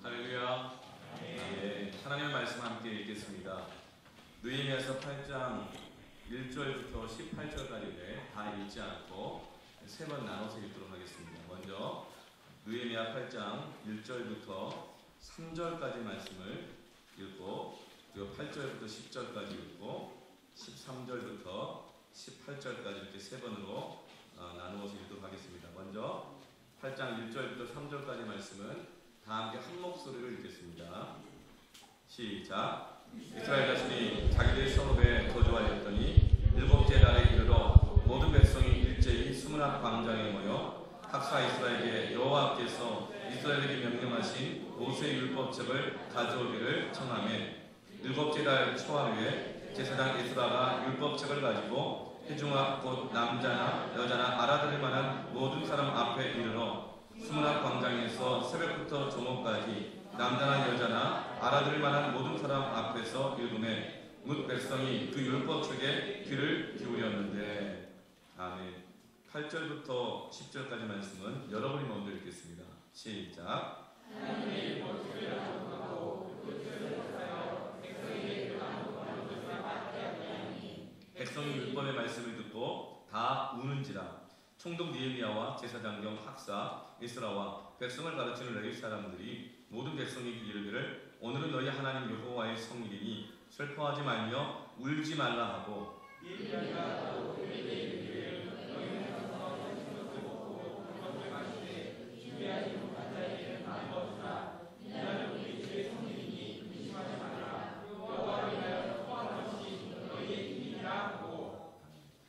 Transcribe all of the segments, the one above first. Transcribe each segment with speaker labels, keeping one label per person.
Speaker 1: 할렐루야. 예, 하나님의 말씀 함께 읽겠습니다. 느헤미야서 8장 1절부터 18절까지인데 다 읽지 않고 세 번 나눠서 읽도록 하겠습니다. 먼저 느헤미야 8장 1절부터 3절까지 말씀을 읽고, 그리고 8절부터 10절까지 읽고 13절부터 18절까지 이렇게 세 번으로 나누어서 읽도록 하겠습니다. 먼저 8장 1절부터 3절까지 말씀은 다 함께 한 목소리로 읽겠습니다. 시작. 이스라엘 자손이 자기들 성읍에 거주하였더니 일곱째 달에 이르러 모든 백성이 일제히 수문학 광장에 모여 학사 이스라엘에게 여호와께서 이스라엘에게 명령하신 모세의 율법책을 가져오기를 청하매, 일곱째 달 초하루에 제사장 에스라가 율법책을 가지고 회중아 곧 남자나 여자나 알아들을 만한 모든 사람 앞에 이르러 수문학 광장에서 새벽부터 조목까지 남자나 여자나 알아들을 만한 모든 사람 앞에서 읽음에 뭇 백성이 그 율법책에 귀를 기울였는데. 아멘. 8절부터 10절까지 말씀은 여러분이 먼저 읽겠습니다. 시작. 백성이 율법의 말씀을 듣고 다 우는지라. 총독 느헤미야와 제사장 겸 학사 에스라와 백성을 가르치는 레위 사람들이 모든 백성에게 이르기를, 오늘은 너희 하나님 여호와의 성일이니 슬퍼하지 말며 울지 말라 하고,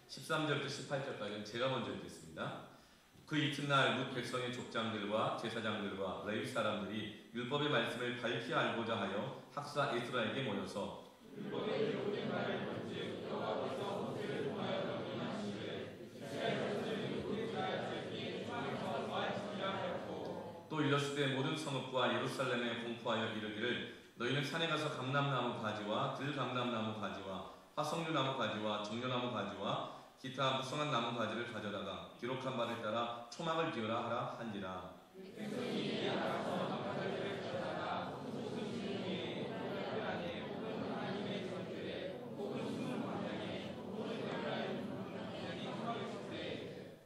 Speaker 1: (13절부터 18절까지는) 제가 먼저 읽겠습니다. 그 이튿날 뭇 백성의 족장들과 제사장들과 레위 사람들이 율법의 말씀을 밝히 알고자 하여 학사 에스라에게 모여서 또 이르시되 모든 성읍과 예루살렘에 공포하여 이르기를, 너희는 산에 가서 감람나무 가지와 들감람나무 가지와 화석류나무 가지와 정려나무 가지와 기타 무성한 나무 가지를 가져다가 기록한 바를 따라 초막을 지으라 하라 한지라.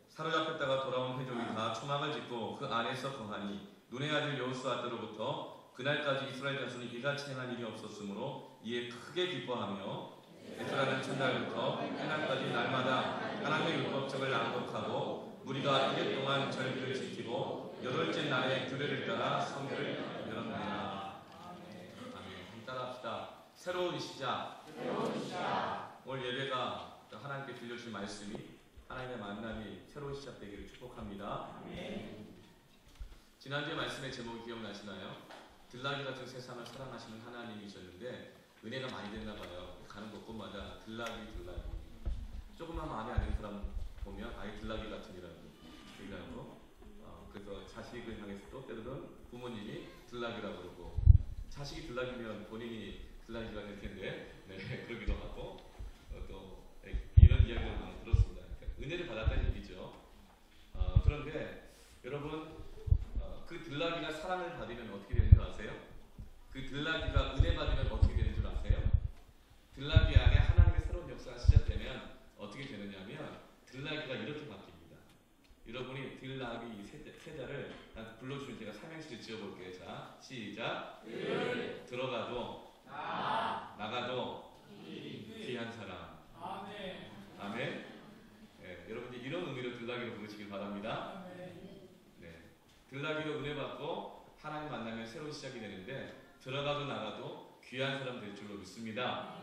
Speaker 1: 사로잡혔다가 돌아온 회족이 다 초막을 짓고 그 안에서 거하니, 눈의 아들 여호수아 때로부터 그날까지 이스라엘 자손이 이같이 행한 일이 없었으므로 이에 크게 기뻐하며, 에스라는 첫날부터 해날까지 날마다 하나님의 율법책을 낭독하고 무리가 1일 동안 절기를 지키고 여덟째 날에 규례를 따라 성회를 열었느니라. 아멘. 따라합시다. 새로운 시작. 오늘 예배가 하나님께 들려주신 말씀이, 하나님의 만남이 새로운 시작되기를 축복합니다. 지난주에 말씀의 제목이 기억나시나요? 들나귀 같은 세상을 사랑하시는 하나님이셨는데 은혜가 많이 됐나 봐요. 가는 곳곳마다 들나귀. 조금만 마음에 안 드는 사람 보면 아예 들나귀 같으니라고 얘기하고, 그래서 자식을 향해서 또 때로는 부모님이 들나귀라고 그러고, 자식이 들나귀면 본인이 들나귀가 될 텐데, 네, 그러기도 하고, 또 이런 이야기를 많이 들었습니다. 그러니까 은혜를 받았다는 얘기죠. 그런데 여러분, 그 들나귀가 사랑을 받으면 어떻게 되는 줄 아세요? 그 들나귀가 은혜 받으면 어떻게 되는 줄 아세요? 들나귀 안에 하나님의 새로운 역사가 시작되면 어떻게 되느냐면 들나귀가 이렇게 바뀝니다. 여러분이 들나귀 세자를 불러주면 제가 삼행시를 지어볼게요. 자, 시작. 들어가도 나가도 귀한 사람. 아멘. 네, 여러분들 이런 의미로 들나귀로 부르시길 바랍니다. 네, 들나귀로 은혜 받고 하나님 만나면 새로운 시작이 되는데, 들어가도 나가도 귀한 사람 될 줄로 믿습니다.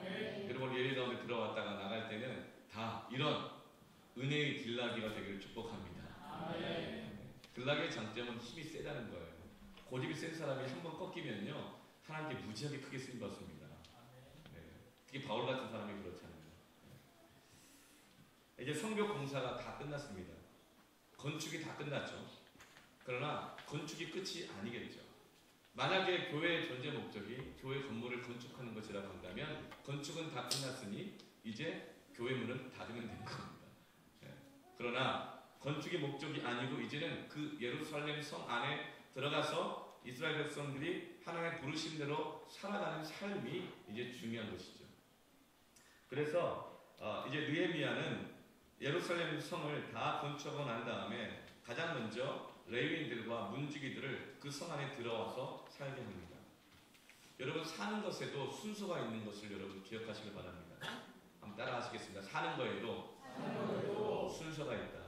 Speaker 1: 여러분 예배 가운데 들어왔다가 나갈 때는 다 이런 은혜의 들나귀가 되기를 축복합니다. 들나귀의 장점은 힘이 세다는 거예요. 고집이 센 사람이 한번 꺾이면요 하나님께 무지하게 크게 쓰임 받습니다. 특히 바울 같은 사람이 그렇잖아요. 이제 성벽 공사가 다 끝났습니다. 건축이 다 끝났죠. 그러나 건축이 끝이 아니겠죠. 만약에 교회의 존재 목적이 교회 건물을 건축하는 것이라고 한다면 건축은 다 끝났으니 이제 교회 문은 닫으면 되는 겁니다. 그러나 건축의 목적이 아니고 이제는 그 예루살렘 성 안에 들어가서 이스라엘 백성들이 하나님의 부르심대로 살아가는 삶이 이제 중요한 것이죠. 그래서 이제 느헤미야는 예루살렘 성을 다 건축하고 난 다음에 가장 먼저 레위인들과 문지기들을 그 성 안에 들어와서 살게 합니다. 여러분, 사는 것에도 순서가 있는 것을 여러분 기억하시길 바랍니다. 한번 따라 하시겠습니다. 사는 거에도 순서가 있다.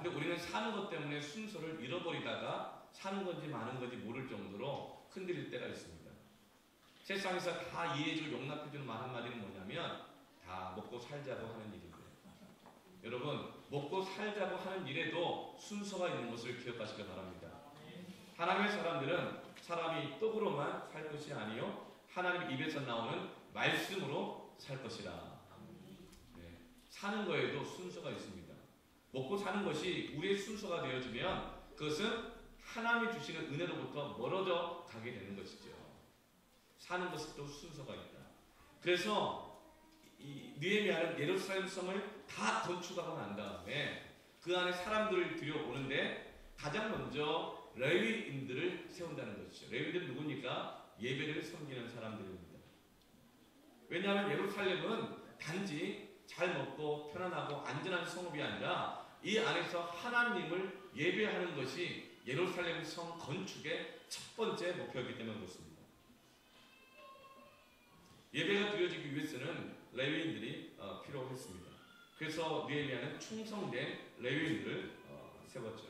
Speaker 1: 근데 우리는 사는 것 때문에 순서를 잃어버리다가 사는 건지 마는 건지 모를 정도로 흔들릴 때가 있습니다. 세상에서 다 이해해주고 용납해주는 말 한마디는 뭐냐면 다 먹고 살자고 하는 일인데, 여러분, 먹고 살자고 하는 일에도 순서가 있는 것을 기억하시길 바랍니다. 하나님의 사람들은 사람이 떡으로만 살 것이 아니요 하나님 입에서 나오는 말씀으로 살 것이라. 네. 사는 거에도 순서가 있습니다. 먹고 사는 것이 우리의 순서가 되어지면 그것은 하나님이 주시는 은혜로부터 멀어져 가게 되는 것이죠. 사는 것도 순서가 있다. 그래서 이 느헤미야는 예루살렘 성을 다 건축하고 난 다음에 그 안에 사람들을 들여오는데 가장 먼저 레위인들을 세운다는 것이죠. 레위인들은 누굽니까? 예배를 섬기는 사람들입니다. 왜냐하면 예루살렘은 단지 잘 먹고 편안하고 안전한 성읍이 아니라 이 안에서 하나님을 예배하는 것이 예루살렘 성 건축의 첫 번째 목표이기 때문에 그렇습니다. 예배가 드려지기 위해서는 레위인들이 필요했습니다. 그래서 느헤미야는 충성된 레위인들을 세웠죠.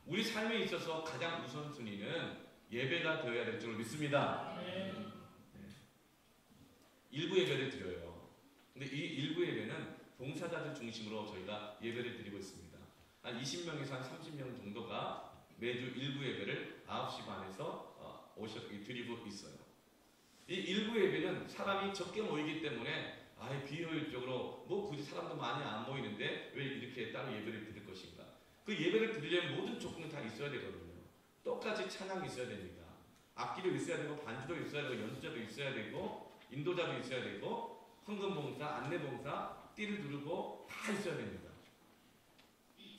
Speaker 1: 우리 삶에 있어서 가장 우선순위는 예배가 되어야 될 줄 믿습니다. 네. 일부 예배를 드려요. 근데 이 일부 예배는 봉사자들 중심으로 저희가 예배를 드리고 있습니다. 한 20명에서 한 30명 정도가 매주 일부 예배를 9시 반에서 드리고 있어요. 이 일부 예배는 사람이 적게 모이기 때문에 비효율적으로 굳이 사람도 많이 안 모이는데 왜 이렇게 따로 예배를 드릴 것인가. 그 예배를 드리려면 모든 조건은 다 있어야 되거든요. 똑같이 찬양이 있어야 됩니다. 악기도 있어야 되고 반주도 있어야 되고 연주자도 있어야 되고 인도자도 있어야 되고 헌금봉사, 안내봉사, 띠를 두르고 다 있어야 됩니다.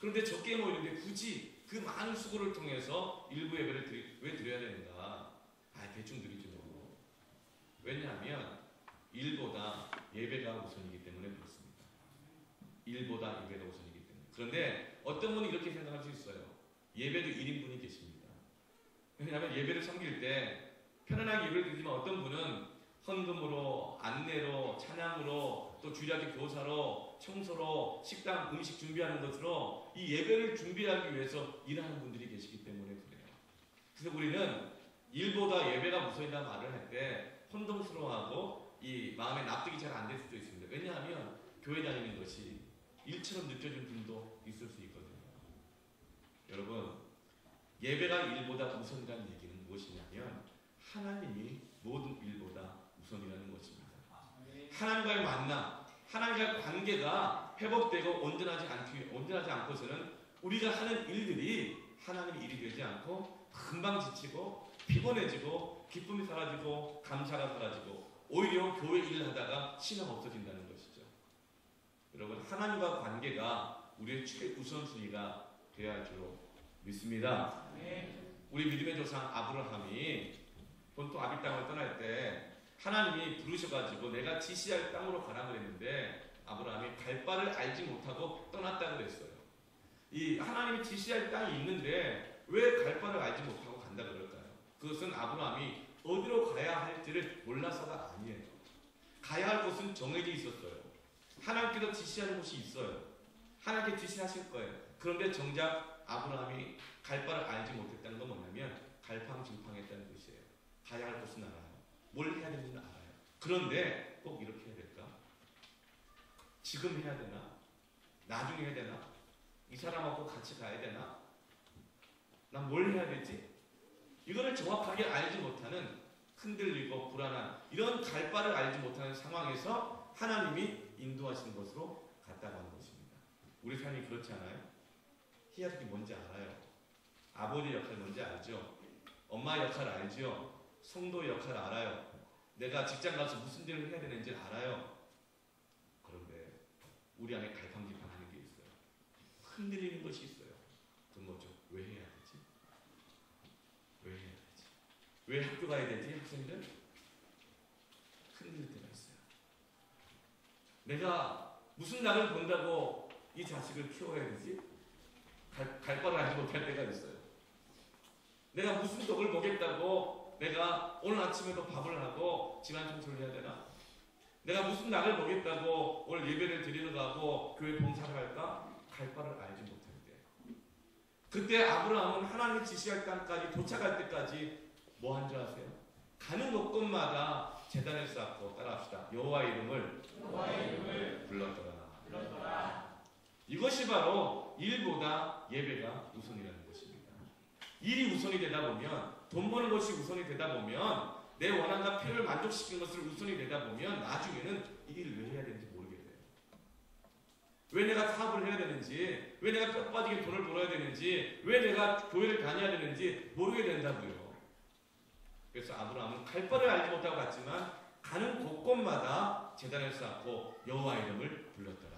Speaker 1: 그런데 적게 모이는데 굳이 그 많은 수고를 통해서 일부 예배를 왜 드려야 되는가? 대충 드리지 뭐. 왜냐하면 일보다 예배가 우선이기 때문에 그렇습니다. 일보다 예배가 우선이기 때문에. 그런데 어떤 분이 이렇게 생각할 수 있어요. 예배도 1인분이 계십니다. 왜냐하면 예배를 섬길 때 편안하게 예배를 드리지만 어떤 분은 헌금으로, 안내로, 찬양으로, 또 주일학교 교사로, 청소로, 식당 음식 준비하는 것으로 이 예배를 준비하기 위해서 일하는 분들이 계시기 때문에 그래요. 그래서 우리는 일보다 예배가 우선이라는 말을 할 때 혼동스러워하고 이 마음에 납득이 잘 안 될 수도 있습니다. 왜냐하면 교회 다니는 것이 일처럼 느껴지는 분도 있을 수 있거든요. 여러분, 예배가 일보다 우선이라는 얘기는 무엇이냐면 하나님이 모든 일보다 우선이라는 것입니다. 하나님과의 만남, 하나님과의 관계가 회복되고 온전하지 않고서는 우리가 하는 일들이 하나님의 일이 되지 않고 금방 지치고 피곤해지고 기쁨이 사라지고 감사가 사라지고 오히려 교회 일을 하다가 신앙 없어진다는 것이죠. 여러분, 하나님과 관계가 우리의 최우선순위가 되어야 할 줄로 믿습니다. 우리 믿음의 조상 아브라함이 본토 아비 땅을 떠날 때 하나님이 부르셔가지고 내가 지시할 땅으로 가라 그랬는데 아브라함이 갈 바를 알지 못하고 떠났다 그랬어요. 이 하나님이 지시할 땅이 있는데 왜 갈 바를 알지 못하고 간다 그럴까요? 그것은 아브라함이 어디로 가야 할지를 몰라서가 아니에요. 가야 할 곳은 정해져 있었어요. 하나님께서 지시하는 곳이 있어요. 하나님께 지시하실 거예요. 그런데 정작 아브라함이 갈 바를 알지 못했다는 건 뭐냐면 갈팡질팡했다는 뜻이에요. 가야 할 곳은 알아요. 뭘 해야 되는지는 알아요. 그런데 꼭 이렇게 해야 될까? 지금 해야 되나? 나중에 해야 되나? 이 사람하고 같이 가야 되나? 난 뭘 해야 되지? 이거를 정확하게 알지 못하는 흔들리고 불안한 이런 갈 바를 알지 못하는 상황에서 하나님이 인도하시는 것으로 갔다고 하는 것입니다. 우리 삶이 그렇지 않아요? 해야 될 게 뭔지 알아요. 아버지 역할 뭔지 알죠? 엄마 역할 알죠? 성도 역할 알아요. 내가 직장 가서 무슨 일을 해야 되는지 알아요. 그런데 우리 안에 갈팡질팡하는 게 있어요. 흔들리는 것이 있어요. 그건 뭐죠? 왜 해야 되지? 왜 학교 가야 되지? 학생들? 흔들릴 때가 있어요. 내가 무슨 낙을 본다고 이 자식을 키워야 되지? 갈 바를 알지 못할 때가 있어요. 내가 무슨 떡을 먹겠다고 내가 오늘 아침에도 밥을 하고 집안 청소를 해야 되나? 내가 무슨 낙을 먹겠다고 오늘 예배를 드리러 가고 교회 봉사를 할까? 갈 바를 알지 못할 때. 그때 아브라함은 하나님이 지시할 땅까지 도착할 때까지 뭐 한 줄 아세요? 가는 곳곳마다 제단을 쌓고 따라합시다. 여호와의 이름을 불렀더라. 이것이 바로 일보다 예배가 우선이라는 것입니다. 일이 우선이 되다 보면, 돈 버는 것이 우선이 되다 보면, 내 원한과 필요를 만족시키는 것을 우선이 되다 보면 나중에는 이 일을 왜 해야 되는지 모르게 돼요. 왜 내가 사업을 해야 되는지, 왜 내가 뼈 빠지게 돈을 벌어야 되는지, 왜 내가 교회를 다녀야 되는지 모르게 된다고요. 그래서 아브라함은 갈 바를 알지 못하고 갔지만 가는 곳곳마다 제단을 쌓고 여호와의 이름을 불렀더라.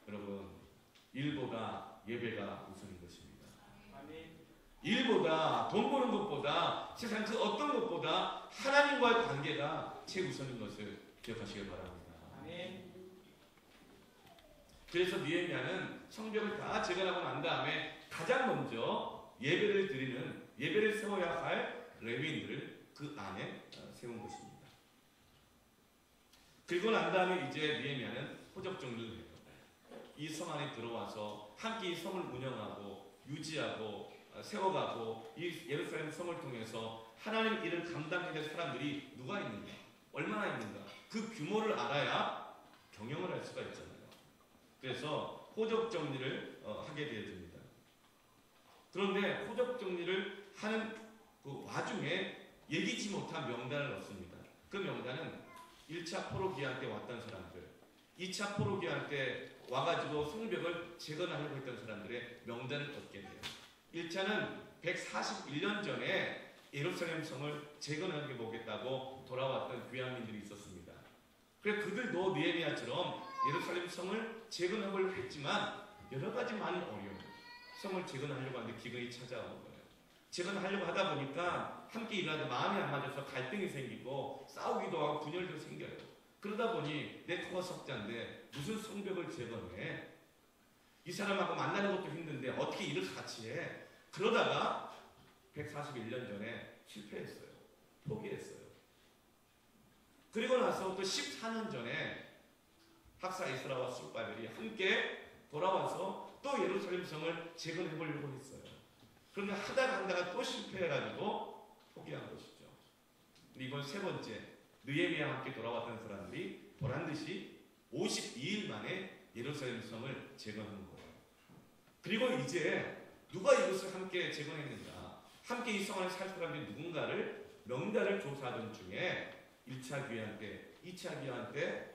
Speaker 1: 여러분, 일보다 예배가 우선인 것입니다. 일보다, 돈 버는 것보다, 세상 그 어떤 것보다 하나님과의 관계가 최우선인 것을 기억하시길 바랍니다. 그래서 느헤미야는 성벽을 다 재건하고 난 다음에 가장 먼저 예배를 세워야 할 레위인들을 그 안에 세운 것입니다. 그리고 난 다음에 이제 느헤미야는 호적 정리를 해요. 이 성 안에 들어와서 함께 이 성을 운영하고 유지하고 세워가고 이 예루살렘 성을 통해서 하나님 일을 감당해야 될 사람들이 누가 있는가, 얼마나 있는가, 그 규모를 알아야 경영을 할 수가 있잖아요. 그래서 호적 정리를 하게 되어집니다. 그런데 호적 정리를 하는 그 와중에 예기치 못한 명단을 얻습니다. 그 명단은 1차 포로기한 때 왔던 사람들, 2차 포로기한 때 와가지고 성벽을 재건하려고 했던 사람들의 명단을 얻게 돼요. 1차는 141년 전에 예루살렘 성을 재건하게 보겠다고 돌아왔던 귀환민들이 있었습니다. 그래서 그들도 느헤미야처럼 예루살렘 성을 재건하려고 했지만 여러 가지 많은 어려움, 성을 재건하려고 하는데 기근이 찾아오는 거예요. 재건하려고 하다 보니까 함께 일하는데 마음이 안 맞아서 갈등이 생기고 싸우기도 하고 분열도 생겨요. 그러다 보니 내 코가 석자인데 무슨 성벽을 재건해? 이 사람하고 만나는 것도 힘든데 어떻게 일을 같이 해? 그러다가 141년 전에 실패했어요. 포기했어요. 그리고 나서 또 14년 전에 학사 에스라와 스룹바벨이 함께 돌아와서 또 예루살렘 성을 재건해 보려고 했어요. 그런데 하다가 또 실패해가지고 포기한 것이죠. 이번 세 번째, 느헤미야와 함께 돌아왔던 사람들이 보란듯이 52일 만에 예루살렘 성을 재건한 거예요. 그리고 이제 누가 이것을 함께 재건했는가, 함께 이 성 안에 살 사람들이 누군가를 명단을 조사하던 중에 1차 귀환 때, 2차 귀환 때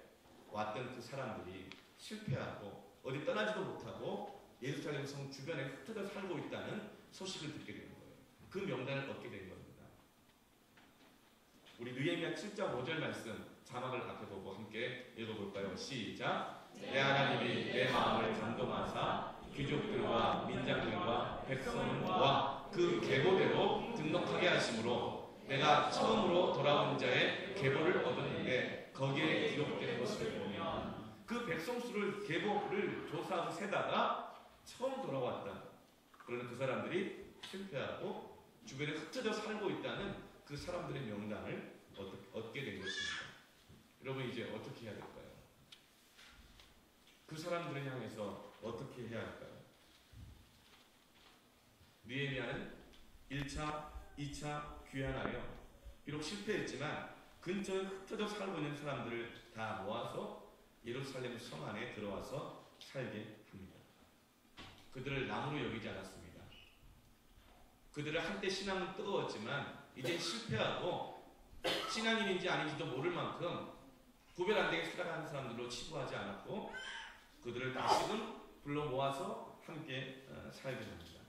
Speaker 1: 왔던 그 사람들이 실패하고 어디 떠나지도 못하고 예루살렘 성 주변에 흩어져 살고 있다는 소식을 듣게 된 거예요. 그 명단을 얻게 된 겁니다. 우리 느헤미야 7장 5절 말씀 자막을 앞에 보고 함께 읽어볼까요? 시작. 내 하나님이 내 마음을 감동하사 귀족들과 민장들과 백성을 모아 그 계보대로 등록하게 하심으로 내가 처음으로 돌아온 자의 계보를 얻었는데 거기에 기록된 것을 보면 그 백성 수를 계보를 조사하고 세다가 처음 돌아왔다. 그러는 그 사람들이 실패하고 주변에 흩어져 살고 있다는 그 사람들의 명단을 얻게 된 것입니다. 여러분 이제 어떻게 해야 될까요? 그 사람들을 향해서 어떻게 해야 할까요? 느헤미야는 1차, 2차 귀환하여 비록 실패했지만 근처에 흩어져 살고 있는 사람들을 다 모아서 예루살렘 성 안에 들어와서 살게 합니다. 그들을 남으로 여기지 않았습니다. 그들을 한때 신앙은 뜨거웠지만 이제 실패하고 신앙인인지 아닌지도 모를 만큼 구별 안 되게 살아가는 사람들로 치부하지 않았고 그들을 다시금 불러 모아서 함께 살게 됩니다.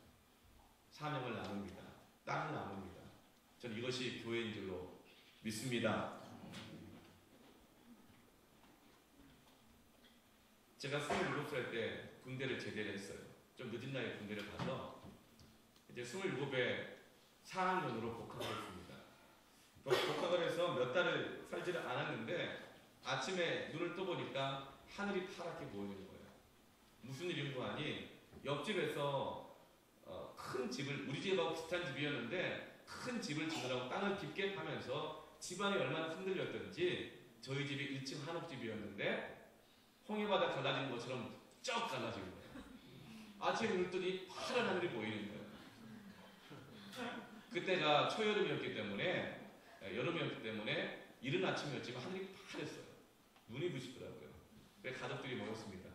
Speaker 1: 사명을 나눕니다. 땅을 나눕니다. 저는 이것이 교회인 줄로 믿습니다. 제가 27살 때 군대를 제대를 했어요. 좀 늦은 나이에 군대를 가서 이제 27에 4학년으로 복학을 했습니다. 복학을 해서 몇 달을 살지를 않았는데 아침에 눈을 떠보니까 하늘이 파랗게 보이는 거예요. 무슨 일인고 하니 옆집에서 큰 집을, 우리 집하고 비슷한 집이었는데 큰 집을 지으라고 땅을 깊게 파면서 집안이 얼마나 흔들렸던지 저희 집이 1층 한옥집이었는데 홍해바다 갈라진 것처럼 쩍 갈라진 거예요. 아침에 눈을 뜨니 파란 하늘이 보이는 거예요. 그때가 초여름이었기 때문에, 여름이었기 때문에 이른 아침이었지만 하늘이 파랬어요. 눈이 부시더라고요. 그래서 가족들이 모였습니다.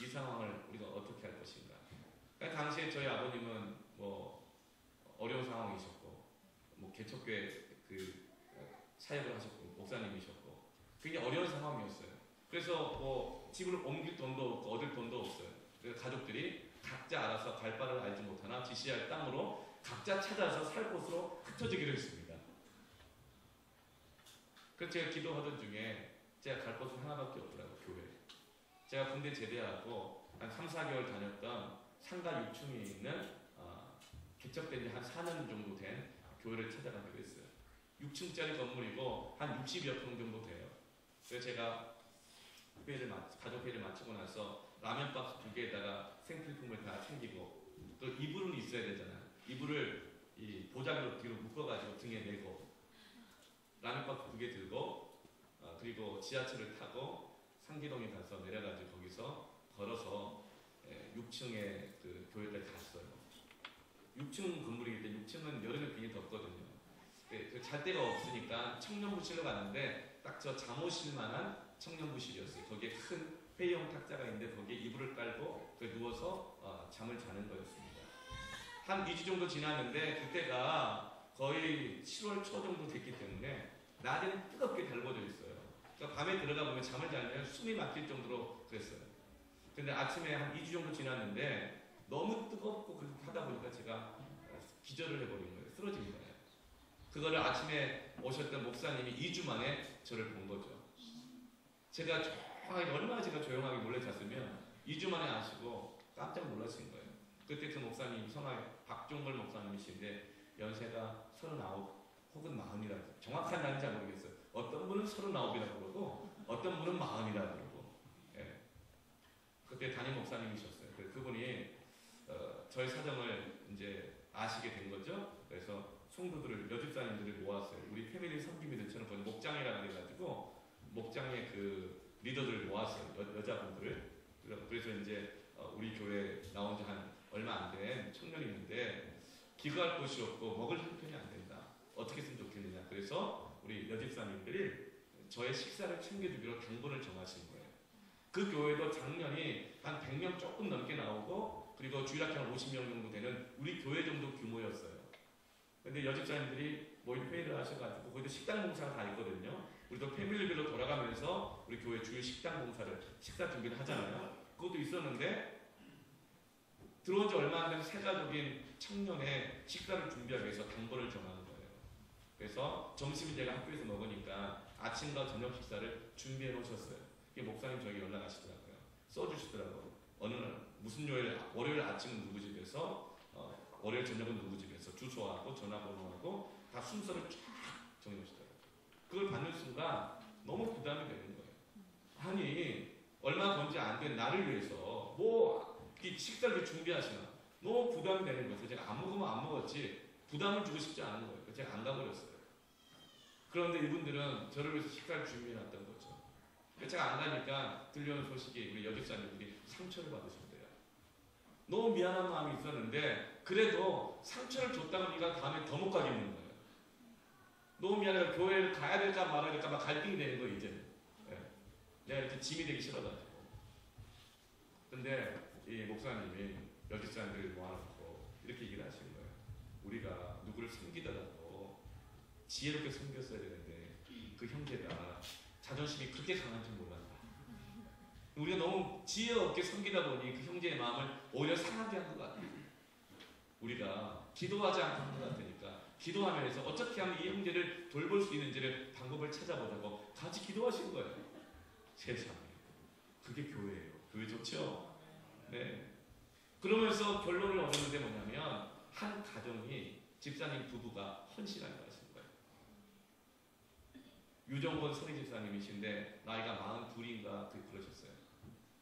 Speaker 1: 이 상황을 우리가 어떻게 할 것인가. 당시에 저희 아버님은 뭐 어려운 상황이셨고, 뭐 개척교회 사역을 하셨고, 목사님이셨고, 굉장히 어려운 상황이었어요. 그래서 뭐 집을 옮길 돈도 없고 얻을 돈도 없어요. 그래서 가족들이 각자 알아서 갈 바를 알지 못하나 지시할 땅으로 각자 찾아서 살 곳으로 흩어지기로 했습니다. 그래서 제가 기도하던 중에 제가 갈 곳은 하나밖에 없더라고요. 교회. 제가 군대 제대하고 한 3, 4개월 다녔던 상가 6층에 있는 개척된 지 한 4년 정도 된 교회를 찾아가기로 했어요. 6층짜리 건물이고 한 60여 평 정도 돼요. 그래서 제가 가족 회의를 마치고 나서 라면 박스 2개에다가 생필품을 다 챙기고 또 이불은 있어야 되잖아요. 이불을 이 보자기로 뒤로 묶어가지고 등에 메고 라면 박스 2개 들고 그리고 지하철을 타고 상기동에 가서 내려가지고 거기서 걸어서 6층에 그 교회까지 갔어요. 6층 건물이기 때문에 6층은 여름에 굉장히 덥거든요. 잘 데가 없으니까 청년부실로 갔는데 딱 저 잠옷일만한 청년부실이었어요. 거기에 큰 회의용 탁자가 있는데 거기에 이불을 깔고 누워서 잠을 자는 거였습니다. 한 2주 정도 지났는데 그때가 거의 7월 초 정도 됐기 때문에 낮에는 뜨겁게 달궈져 있어요. 그러니까 밤에 들어가 보면 잠을 자면 숨이 막힐 정도로 그랬어요. 근데 아침에 한 2주 정도 지났는데 너무 뜨겁고 그렇게 하다 보니까 제가 기절을 해버린 거예요. 쓰러진 거예요. 그거를 아침에 오셨던 목사님이 2주 만에 저를 본 거죠. 제가 얼마나 제가 조용하게 몰래 잤으면 2주 만에 아시고 깜짝 놀라신 거예요. 그때 그 목사님 성함이 박종걸 목사님이신데 연세가 39 혹은 40이라고 정확한 나이는 잘 모르겠어요. 어떤 분은 39이라고 그러고 어떤 분은 40이라고 그러고 예. 그때 담임 목사님이셨어요. 그분이 저희 사정을 이제 아시게 된 거죠. 그래서 성도들을 여집사님들을 모았어요. 우리 패밀리 섬김이들처럼 거기 목장이라고 해가지고 목장의 그 리더들을 모았어요. 여자분들을. 그래서 이제 우리 교회 나온 지 한 얼마 안 된 청년이 있는데 기거할 곳이 없고 먹을 형편이 안 된다. 어떻게 했으면 좋겠느냐. 그래서 우리 여집사님들이 저의 식사를 챙겨주기로 당번을 정하신 거예요. 그 교회도 작년이 한 100명 조금 넘게 나오고 그리고 주일학교 한 50명 정도 되는 우리 교회 정도 규모였어요. 근데 여집사님들이 모임 회의를 하셔가지고 거기도 식당 봉사가 다 있거든요. 우리도 패밀리별로 돌아가면서 우리 교회 주일 식당 봉사를 식사 준비를 하잖아요. 그것도 있었는데 들어온 지 얼마 안 된 새가족인 청년의 식사를 준비하기 위해서 당번을 정하는 거예요. 그래서 점심을 제가 학교에서 먹으니까 아침과 저녁 식사를 준비해 놓으셨어요. 목사님 저에게 연락하시더라고요. 써주시더라고요. 어느 날 무슨 요일 월요일 아침은 누구 집에서 월요일 저녁은 누구 집에서 주소하고 전화번호하고 다 순서를 쫙 정해주시더라고요. 그걸 받는 순간 너무 부담이 되는 거예요. 아니 얼마 번지 안 된 나를 위해서 뭐 식사를 준비하시나 너무 부담이 되는 거예요. 제가 안 먹으면 안 먹었지 부담을 주고 싶지 않은 거예요. 그래서 제가 안 가버렸어요. 그런데 이분들은 저를 위해서 식사를 준비해놨던 거죠. 제가 안 가니까 들려오는 소식이 우리 여집사님들이 상처를 받으셨대요. 너무 미안한 마음이 있었는데 그래도 상처를 줬다고 니가 다음에 더 못 가겠는 거예요. 너무 미안해요. 교회를 가야 될까 말아야 될까 막 갈등이 되는 거예요. 이제는. 네. 내가 이렇게 짐이 되기 싫어가지고. 근데 이 목사님이 여집사님들을 모아놓고 이렇게 얘기를 하시는 거예요. 우리가 누구를 섬기더라도 지혜롭게 섬겼어야 되는데 그 형제가 자존심이 그렇게 강한 줄 몰랐다. 우리가 너무 지혜 없게 섬기다 보니 그 형제의 마음을 오히려 상하게 한 것 같아요. 우리가 기도하지 않고 한 것 같으니까 기도하면서 어떻게 하면 이 형제를 돌볼 수 있는지를 방법을 찾아보자고 같이 기도하신 거예요. 세상에. 그게 교회예요. 교회 좋죠? 네. 그러면서 결론을 얻었는데 뭐냐면 한 가정이 집사님 부부가 헌신하는 거 하시는 거예요. 유정권 선희 집사님이신데 나이가 42인가 그러셨어요.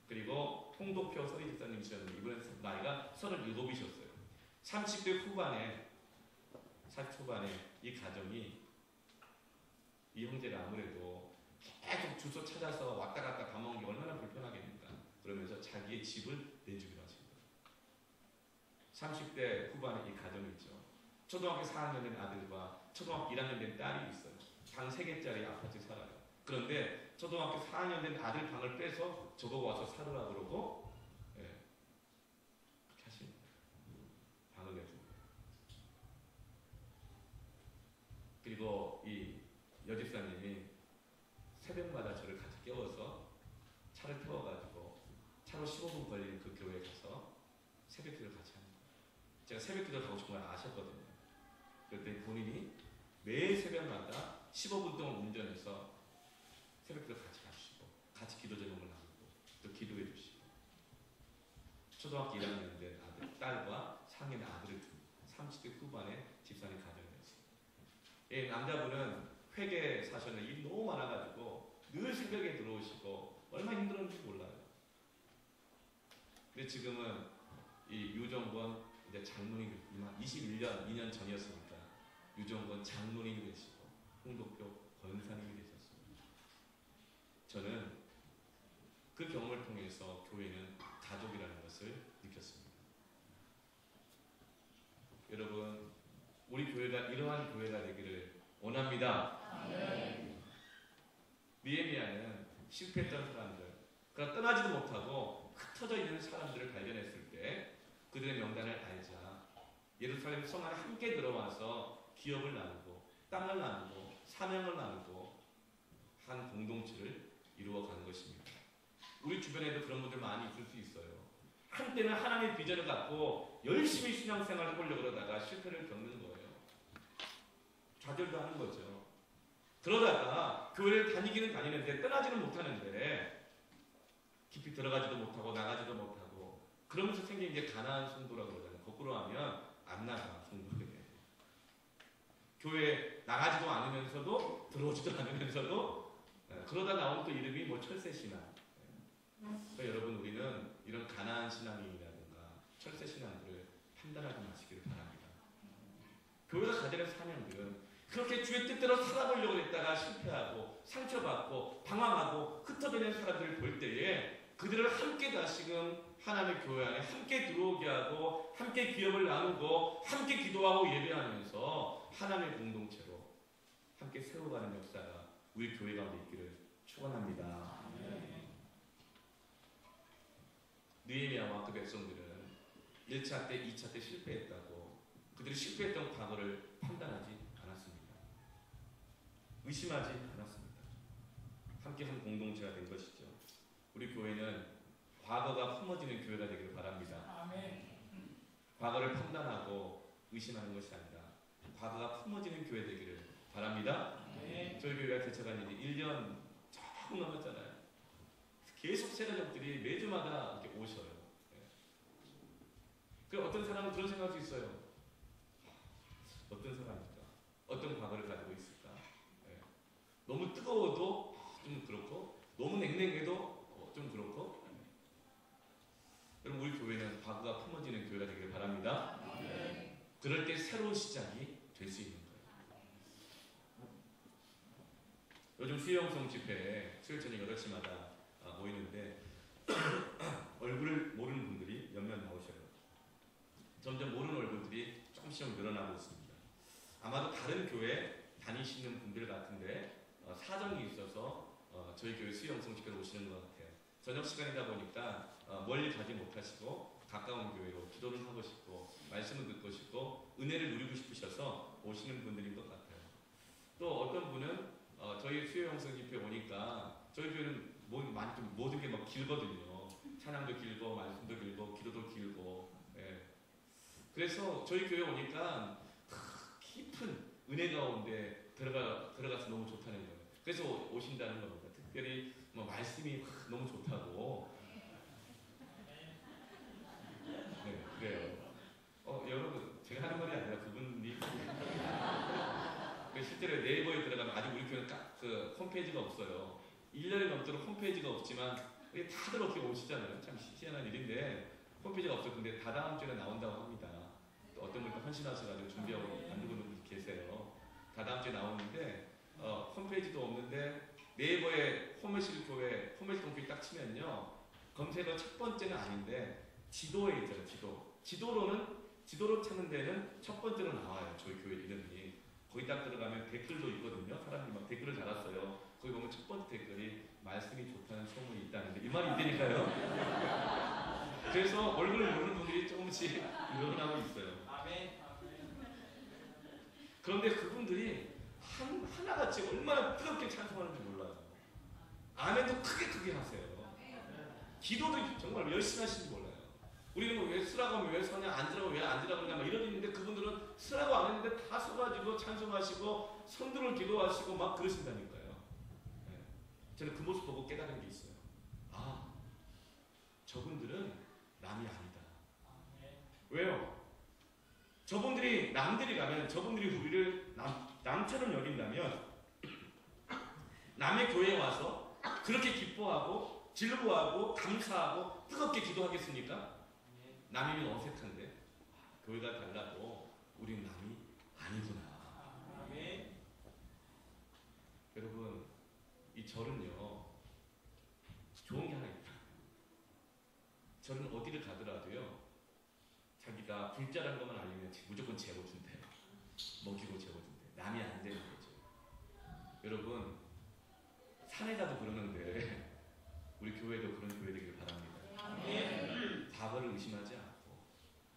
Speaker 1: 그리고 홍도표 선희 집사님이셨는데 이번엔 나이가 37이셨어요. 30대 후반에 40 초반에 이 가정이 이 형제가 아무래도 계속 주소 찾아서 왔다 갔다 밥 먹는 게 얼마나 불편하겠습니까? 그러면서 자기의 집을 내주기로 하신 거예요. 30대 후반에 이 가정이 있죠. 초등학교 4학년 된 아들과 초등학교 1학년 된 딸이 있어요. 방 3개짜리 아파트에 살아요. 그런데 초등학교 4학년 된 아들 방을 빼서 저보고 와서 살으라 그러고 그렇게 하신 거예요. 방을 내주고. 그리고 이 여집사님이 새벽마다 저를 같이 깨워서 차를 태워가지고 차로 15분 걸리는 그 교회에 가서 새벽기도를 같이 하는 거예요. 제가 새벽기도를 가고 싶은 걸 아셨거든요. 그랬더니 본인이 매일 새벽마다 15분 동안 운전해서 새벽기도 같이 가주시고 같이 기도 제목을 나누고 또 기도해 주시고 초등학교 1학년 된 아들, 딸과 상인 아들을 두고 30대 후반에 집사님 가정이었어요. 예, 남자분은 회계 사셨는데 일이 너무 많아가지고 늘 새벽에 들어오시고 얼마나 힘들었는지 몰라요. 근데 지금은 이 유정권 이제 장로님 21년 2년 전이었으니까 유정권 장로님이 되시고 홍도표 권사님이 되셨습니다. 저는 그 경험을 통해서 교회는 가족이라는 것을 느꼈습니다. 여러분, 우리 교회가 이러한 교회가 되기를 원합니다. 느헤미야는 실패했던 사람들, 그러나 떠나지도 못하고 흩어져 있는 사람들을 발견했을 때 그들의 명단을 알자 예루살렘 성 안에 함께 들어와서 기업을 나누고 땅을 나누고 사명을 나누고 한 공동체를 이루어가는 것입니다. 우리 주변에도 그런 분들 많이 있을 수 있어요. 한때는 하나님의 비전을 갖고 열심히 신앙생활을 해보려고 그러다가 실패를 겪는 거예요. 좌절도 하는 거죠. 그러다가 교회를 다니기는 다니는데 떠나지는 못하는데 깊이 들어가지도 못하고 나가지도 못하고 그러면서 생긴 게 가나안 성도라고 그러잖아요. 거꾸로 하면 안 나가 성도게 돼요. 교회 나가지도 않으면서도 들어오지도 않으면서도 그러다 나온 또 이름이 뭐 철새신앙. 그러니까 여러분 우리는 이런 가나안 신앙이라든가 철새신앙들을 판단하지 마시기를 바랍니다. 교회가 가지는 사명들은 그렇게 주의 뜻대로 살아보려고 했다가 실패하고 상처받고 방황하고 흩어지는 사람들을 볼 때에 그들을 함께 다시금 하나님의 교회 안에 함께 들어오게 하고 함께 기업을 나누고 함께 기도하고 예배하면서 하나님의 공동체로 함께 세워가는 역사가 우리 교회 가운데 있기를 축원합니다. 느헤미야와 그 백성들은 1차 때, 2차 때 실패했다고 그들이 실패했던 과거를 판단하지 않았습니다. 의심하지 않았습니다. 함께한 공동체가 된 것이죠. 우리 교회는 과거가 흠어지는 교회가 되기를 바랍니다. 아멘. 과거를 판단하고 의심하는 것이 아니라 과거가 흠어지는 교회 되기를 바랍니다. 아멘. 저희 교회가 개척한 지 1년 조금 넘었잖아요. 계속 새 가족들이 매주마다 이렇게 오셔요. 그 어떤 사람은 그런 생각도 있어요. 어떤 사람일까? 어떤 과거를 가지고 있을까? 너무 뜨거워도 좀 그렇고 너무 냉랭해도 좀 그렇고 여러분 우리 교회는 과거가 품어지는 교회가 되기를 바랍니다. 그럴 때 새로운 시작이 될 수 있는 거예요. 요즘 수요영성 집회에 수요일 저녁 8시마다 모이는데 얼굴을 모르는 분들이 몇몇 나오셔요. 점점 모르는 얼굴들이 조금씩 늘어나고 있습니다. 아마도 다른 교회 다니시는 분들 같은데 사정이 있어서 저희 교회 수요영성 집회로 오시는 것 같아요. 저녁 시간이다 보니까 멀리 가지 못하시고 가까운 교회로 기도를 하고 싶고 말씀을 듣고 싶고 은혜를 누리고 싶으셔서 오시는 분들인 것 같아요. 또 어떤 분은 저희 수요영성 집회 오니까 저희 교회는 모든 게 막 길거든요. 찬양도 길고 말씀도 길고 기도도 길고 그래서 저희 교회 오니까 깊은 은혜 가운데 들어가서 너무 좋다는 거예요. 그래서 오신다는 겁니다. 특별히 뭐 말씀이 너무 좋다고. 네, 그래요. 여러분 제가 하는 말이 아니라 그분이 우리 교회는 그 홈페이지가 없어요. 1년이 넘도록 홈페이지가 없지만 다들 어떻게 오시잖아요. 참 희한한 일인데 홈페이지가 없어요. 근데 다다음 주에 나온다고 합니다. 또 어떤 분이 헌신하셔가지고 준비하고 만들고 있는 분이 계세요. 다다음 주에 나오는데 홈페이지도 없는데 네이버에 호메실 교회, 호메실 동교회 딱 치면요. 검색어 첫 번째는 아닌데 지도에 있잖아요. 지도로 찾는 데는 첫 번째로 나와요. 저희 교회 이름이. 거기 딱 들어가면 댓글도 있거든요. 사람들이 막 댓글을 달았어요. 거기 보면 첫 번째 댓글이 말씀이 좋다는 소문이 있다는데 이 말이 있다니까요. 그래서 얼굴을 모르는 분들이 조금씩 늘어나고 있어요. 그런데 그분들이 하나같이 얼마나 뜨겁게 찬송하는지 몰라요. 아멘도 크게 하세요. 기도도 정말 열심히 하시는지 몰라요. 우리는 왜 쓰라고 하면 왜 서냐, 앉으라고 왜 앉으라고 그러냐 막 이런 있는데 그분들은 쓰라고 안 했는데 다 서가지고 찬송하시고 손들어 기도하시고 막 그러신다니까요. 네. 저는 그 모습 보고 깨달은 게 있어요. 아, 저분들은 남이 아니다. 왜요? 저분들이 남들이 가면 저분들이 우리를 남처럼 여긴다면 남의 교회에 와서 그렇게 기뻐하고 즐거워하고 감사하고 뜨겁게 기도하겠습니까? 남이면 어색한데 교회가 달라도 우리는 남이 아니구나. 여러분 이 절은요 좋은 게 하나 있다. 절은 어디를 가더라도요 자기가 불자라는 것만 알면 무조건 재워준대요. 먹이고 재워준대요. 남이 안 되는 거죠. 여러분 산에 가도 그러는데 우리 교회도 그런 교회 되길 바랍니다. 과거를 의심하지 않고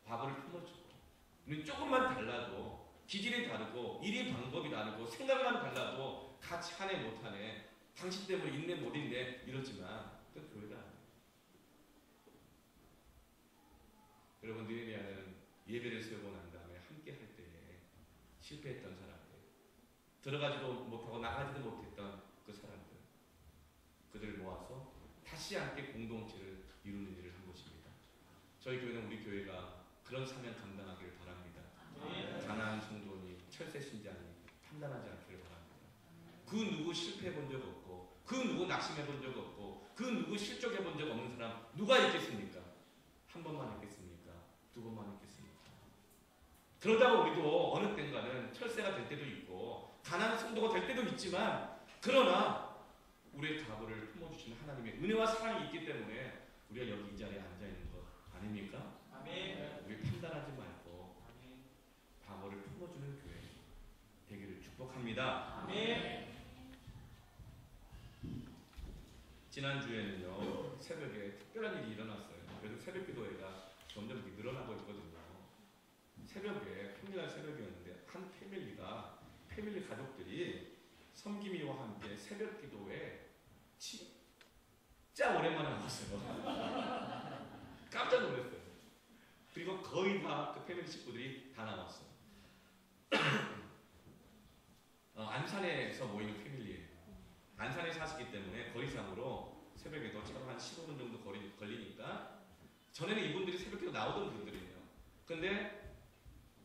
Speaker 1: 과거를 품어주고 우리 조금만 달라도 기질이 다르고 일이 방법이 다르고 생각만 달라도 같이 하네 못하네 당신 때문에 있네 못 있네 이러지만 그 교회가 아니에요. 여러분 느헤미야는 예배를 세우고 난 다음에 함께 할 때에 실패했던 사람들 들어가지도 못하고 나가지도 못했던 그 사람들 그들을 모아서 다시 함께 공동체를 이루는 일을 한 것입니다. 저희 교회는 우리 교회가 그런 사명 감당하기를 바랍니다. 가난한 성도니 철새 신자니 판단하지 않기를 바랍니다. 그 누구 실패해 본 적 없고 그 누구 낙심해 본 적 없고 그 누구 실족해 본 적 없는 사람 누가 있겠습니까? 한 번만 있겠습니까? 두 번만 있겠습니까? 그러다가 우리도 어느 때인가는 철새가 될 때도 있고 가난한 성도가 될 때도 있지만 그러나 우리의 과거를 품어주시는 하나님의 은혜와 사랑이 있기 때문에 우리가 여기 이 자리에 앉아있는 것 아닙니까? 아멘. 우리 판단하지 말고 아멘. 과거를 품어주는 교회 되기를 축복합니다. 아멘. 지난주에는요 새벽에 특별한 일이 일어났어요. 그래서 새벽 기도회가 점점 이렇게 늘어나고 있거든요. 새벽에 평일날 새벽이었는데 한 패밀리 가족들이 섬김이와 함께 새벽 기도에 진짜 오랜만에 나왔어요. 깜짝 놀랐어요. 그리고 거의 다 그 패밀리 식구들이 다 나왔어요. 안산에서 모이는 패밀리예요. 안산에 사시기 때문에 거리상으로 새벽에도 차로 한 15분 정도 걸리니까 전에는 이분들이 새벽기도 나오던 분들이에요. 근데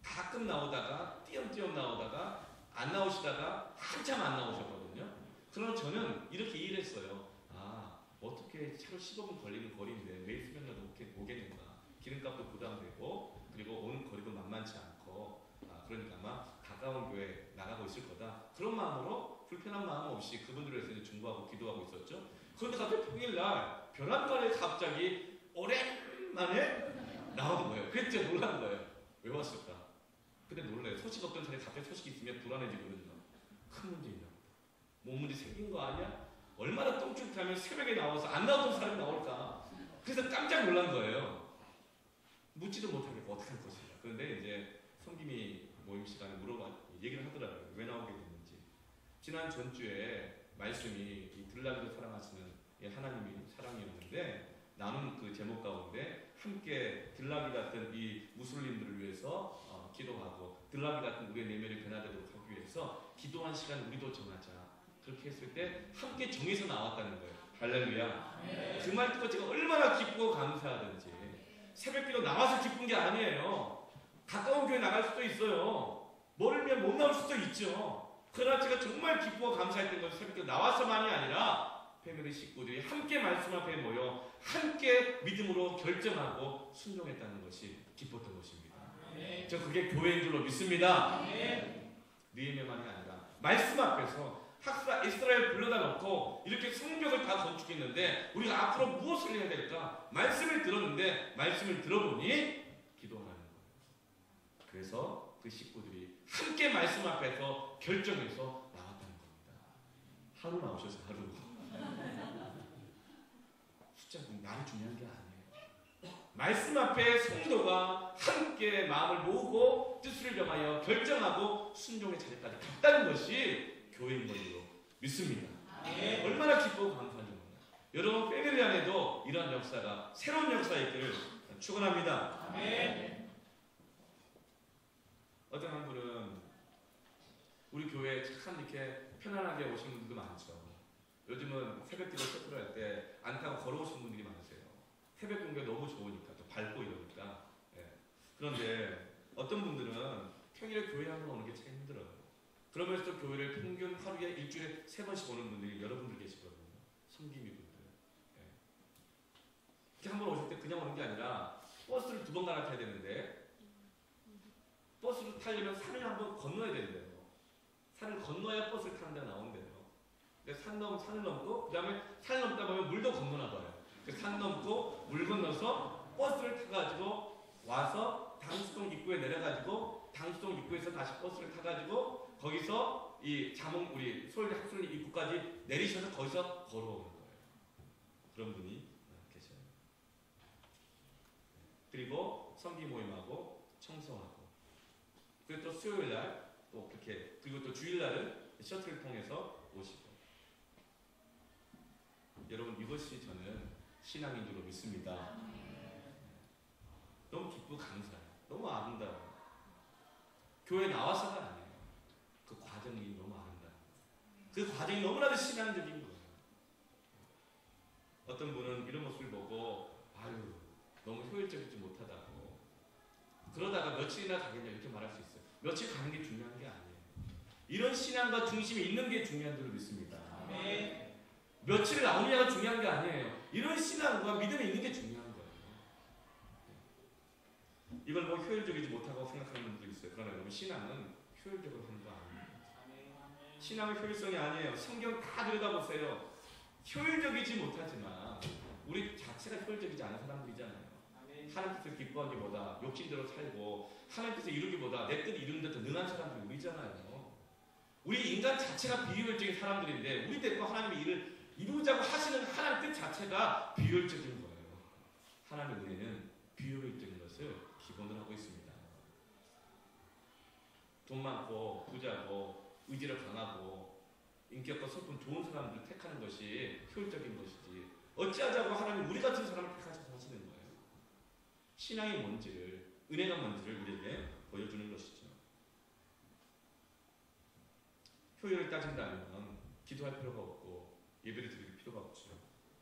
Speaker 1: 가끔 나오다가 띄엄띄엄 나오다가 안 나오시다가 한참 안 나오셨거든요. 그러나 저는 이렇게 일했어요. 어떻게 차로 15분 걸리는 거리인데 매일 새벽날도 오겠는가. 기름값도 부담되고 그리고 오는 거리도 만만치 않고 그러니까 아마 가까운 교회 나가고 있을 거다. 그런 마음으로 불편한 마음 없이 그분들을 위해서 중보하고 기도하고 있었죠. 그런데 갑자기 평일날 벼랑간에 갑자기 오랜만에 나오는 거예요. 그래서 진짜 놀란 거예요. 왜 왔을까? 근데 놀라요. 소식 없던 사람이 갑자기 소식이 있으면 불안해지거든요. 큰 문제 있나 보다. 뭐 문제 생긴 거 아니야? 얼마나 똥줄타면 새벽에 나와서 안 나오던 사람이 나올까? 그래서 깜짝 놀란 거예요. 묻지도 못하겠고 어떻게 할 것인가. 그런데 이제 성김이 모임 시간에 얘기를 하더라고요. 왜 나오게 됐는지. 지난 전주에 말씀이 이 들락이를 사랑하시는 하나님의 사랑이었는데 나눈 그 제목 가운데 함께 들락이 같은 이 무슬림들을 위해서 기도하고 들락이 같은 우리의 내면이 변화되도록 하기 위해서 기도한 시간 우리도 정하자. 그렇게 했을 때 함께 정해서 나왔다는 거예요. 할렐루야. 그 말 듣고 제가 얼마나 기쁘고 감사하든지 새벽기도 나와서 기쁜 게 아니에요. 가까운 교회 나갈 수도 있어요. 멀면 못 나올 수도 있죠.
Speaker 2: 그러나 제가 정말 기쁘고 감사했던 것은 새벽에 나와서만이 아니라 패밀리 식구들이 함께 말씀 앞에 모여 함께 믿음으로 결정하고 순종했다는 것이 기뻤던 것입니다. 저 그게 교회인 줄로 믿습니다. 느헤미야만이 아니라 말씀 앞에서 학사 이스라엘 불러다 놓고 이렇게 성벽을 다 건축했는데 우리가 앞으로 무엇을 해야 될까? 말씀을 들었는데 말씀을 들어보니 기도하라는 거예요. 그래서 그 식구들이 함께 말씀 앞에서 결정해서 나왔다는 겁니다. 하루 나오셔서 하루. 숫자는 날이 중요한 게 아니에요. 말씀 앞에 성도가 함께 마음을 모으고 뜻을 정하여 결정하고 순종의 자리까지 갔다는 것이 교회인 걸로 믿습니다. 얼마나 기쁘고 감사한 겁니다. 여러분 패밀리 안에도 이런 역사가 새로운 역사가 있기를 축원합니다. 어떤 한 분은 우리 교회에 참 이렇게 편안하게 오시는 분들도 많죠. 요즘은 새벽기도 체크를 할 때 안 타고 걸어오시는 분들이 많으세요. 새벽 공기가 너무 좋으니까 또 밝고 이러니까. 그런데 어떤 분들은 평일에 교회 한 번 오는 게 참 힘들어요. 그러면서 또 교회를 평균 하루에 일주일에 3번씩 오는 분들이 여러분들 계시거든요. 섬김이 분들. 이렇게 한 번 오실 때 그냥 오는 게 아니라 버스를 2번 갈아타야 되는데 버스를 타려면 산을 한번 건너야 된대요. 산을 건너야 버스를 타는 데가 나온대요. 근데 산을 넘고 그 다음에 산을 넘다 보면 물도 건너나 봐요. 산 넘고 물 건너서 버스를 타가지고 와서 당수동 입구에 내려가지고 당수동 입구에서 다시 버스를 타가지고 거기서 이 자몽 우리 서울대 학술리 입구까지 내리셔서 거기서 걸어오는 거예요. 그런 분이 계셔요. 그리고 성기 모임하고 청소하고 그리고 또 수요일 날 또 그렇게 그리고 또 주일 날은 셔틀을 통해서 오시고 여러분 이것이 저는 신앙인 줄로 믿습니다. 너무 기쁘고 감사해요. 너무 아름다워요. 교회 나와서가 아니에요. 그 과정이 너무 아름다워요. 그 과정이 너무나도 신앙적인 거예요. 어떤 분은 이런 모습을 보고 아유 너무 효율적이지 못하다고 그러다가 며칠이나 가겠냐 이렇게 말할 수 있어요. 며칠 가는 게 중요한 게 아니에요. 이런 신앙과 중심이 있는 게 중요한 줄로 믿습니다. 며칠 나오느냐가 중요한 게 아니에요. 이런 신앙과 믿음이 있는 게 중요한 거예요. 이걸 뭐 효율적이지 못하고 생각하는 분들도 있어요. 그러나 여러분 신앙은 효율적으로 하는 거 아니에요. 신앙은 효율성이 아니에요. 성경 다 들여다보세요. 효율적이지 못하지만 우리 자체가 효율적이지 않은 사람들이잖아요. 하나님께서 기뻐하기보다 욕심대로 살고 하나님께서 이루기보다 내 뜻 이루는 데 더 능한 사람들이 우리잖아요. 우리 인간 자체가 비효율적인 사람들인데 우리 때문에 하나님의 일을 이루자고 하시는 하나님 뜻 자체가 비효율적인 거예요. 하나님의 은혜는 비효율적인 것을 기본으로 하고 있습니다. 돈 많고 부자고 의지력 강하고 인격과 성품 좋은 사람들을 택하는 것이 효율적인 것이지 어찌하자고 하나님 우리 같은 사람을 택하셔서 하시는 거예요. 신앙이 뭔지를 은혜가 뭔지를 우리에게 보여주는 것이죠. 효율을 따진다면 기도할 필요가 없고 예배를 드릴 필요가 없죠.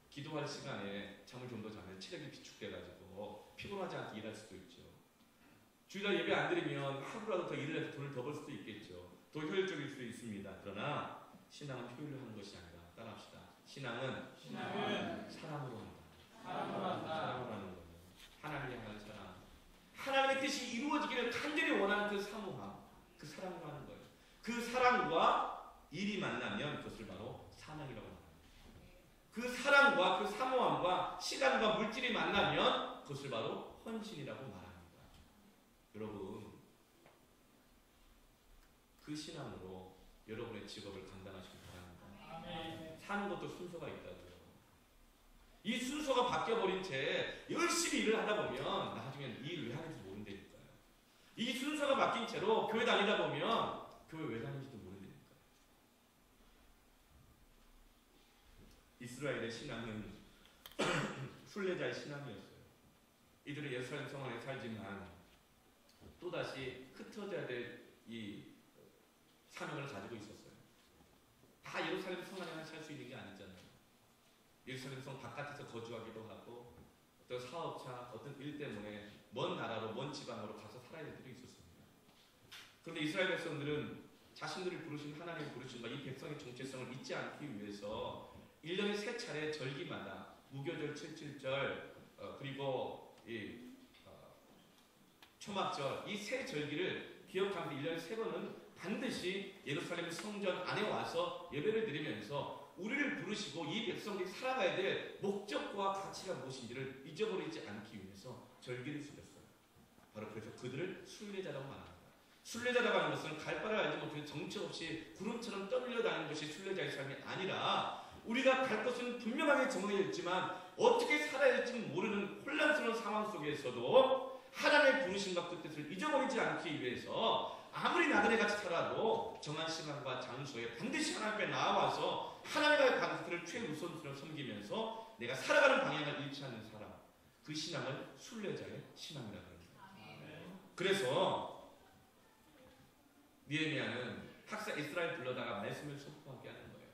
Speaker 2: 기도할 시간에 잠을 좀 더 자면 체력이 비축돼가지고 피곤하지 않게 일할 수도 있죠. 주일날 예배 안 드리면 하루라도 더 일을 해서 돈을 더 벌 수도 있겠죠. 더 효율적일 수도 있습니다. 그러나 신앙은 효율을 하는 것이 아니라 따라합시다. 신앙은 사랑으로 한다. 사랑으로 하는 거예요. 하나님을 향한 사랑. 하나님의 뜻이 이루어지기를 간절히 원하는 그 사모함, 그 사랑으로 하는 거예요. 그 사랑과 일이 만나면 그것을 바로 사랑이라고 합니다. 그 사랑과 그 사모함과 시간과 물질이 만나면 그것을 바로 헌신이라고 말합니다. 여러분 그 신앙으로 여러분의 직업을 감당하시기 바랍니다. 사는 것도 순서가 있다고요. 이 순서가 바뀌어버린 채 열심히 일을 하다 보면 나중에는 이 일을 왜 하는지 모른다니까요. 이 순서가 바뀐 채로 교회 다니다 보면 교회 왜 다니는지도 모른다니까요. 이스라엘의 신앙은 순례자의 신앙이었어요. 이들은 예루살렘 성 안에 살지만 또다시 흩어져야 될 이 사명을 가지고 있었어요. 다 예루살렘 성 안에만 살 수 있는 게 아니잖아요. 예루살렘 성 바깥에서 거주하기도 하고 어떤 사업차, 어떤 일 때문에 먼 나라로, 먼 지방으로 가서 살아야 될 때도 있었습니다. 그런데 이스라엘 백성들은 자신들을 부르신 하나님 부르신 이 백성의 정체성을 잊지 않기 위해서 1년에 3차례 절기마다 무교절, 77절 그리고 초막절 이 세 절기를 기억하면서 1년에 3번은 반드시 예루살렘 성전 안에 와서 예배를 드리면서 우리를 부르시고 이 백성들이 살아가야 될 목적과 가치가 무엇인지를 잊어버리지 않기 위해서 절기를 지켰어요. 바로 그래서 그들을 순례자라고 말합니다. 순례자라고 하는 것은 갈 바를 알지 못해 정체 없이 구름처럼 떠밀려 다니는 것이 순례자의 삶이 아니라 우리가 갈 것은 분명하게 정해져 있지만 어떻게 살아야 할지 모르는 혼란스러운 상황 속에서도 하나님의 부르심과 그 뜻을 잊어버리지 않기 위해서 아무리 나그네 같이 살아도 정한 시간과 장소에 반드시 하나님 앞에 나와서 하나님과의 관계를 최우선으로 섬기면서 내가 살아가는 방향을 잃지 않는 사람, 그 신앙을 순례자의 신앙이라고 합니다. 그래서 느헤미야는 학사 이스라엘 불러다가 말씀을 선포하게 하는 거예요.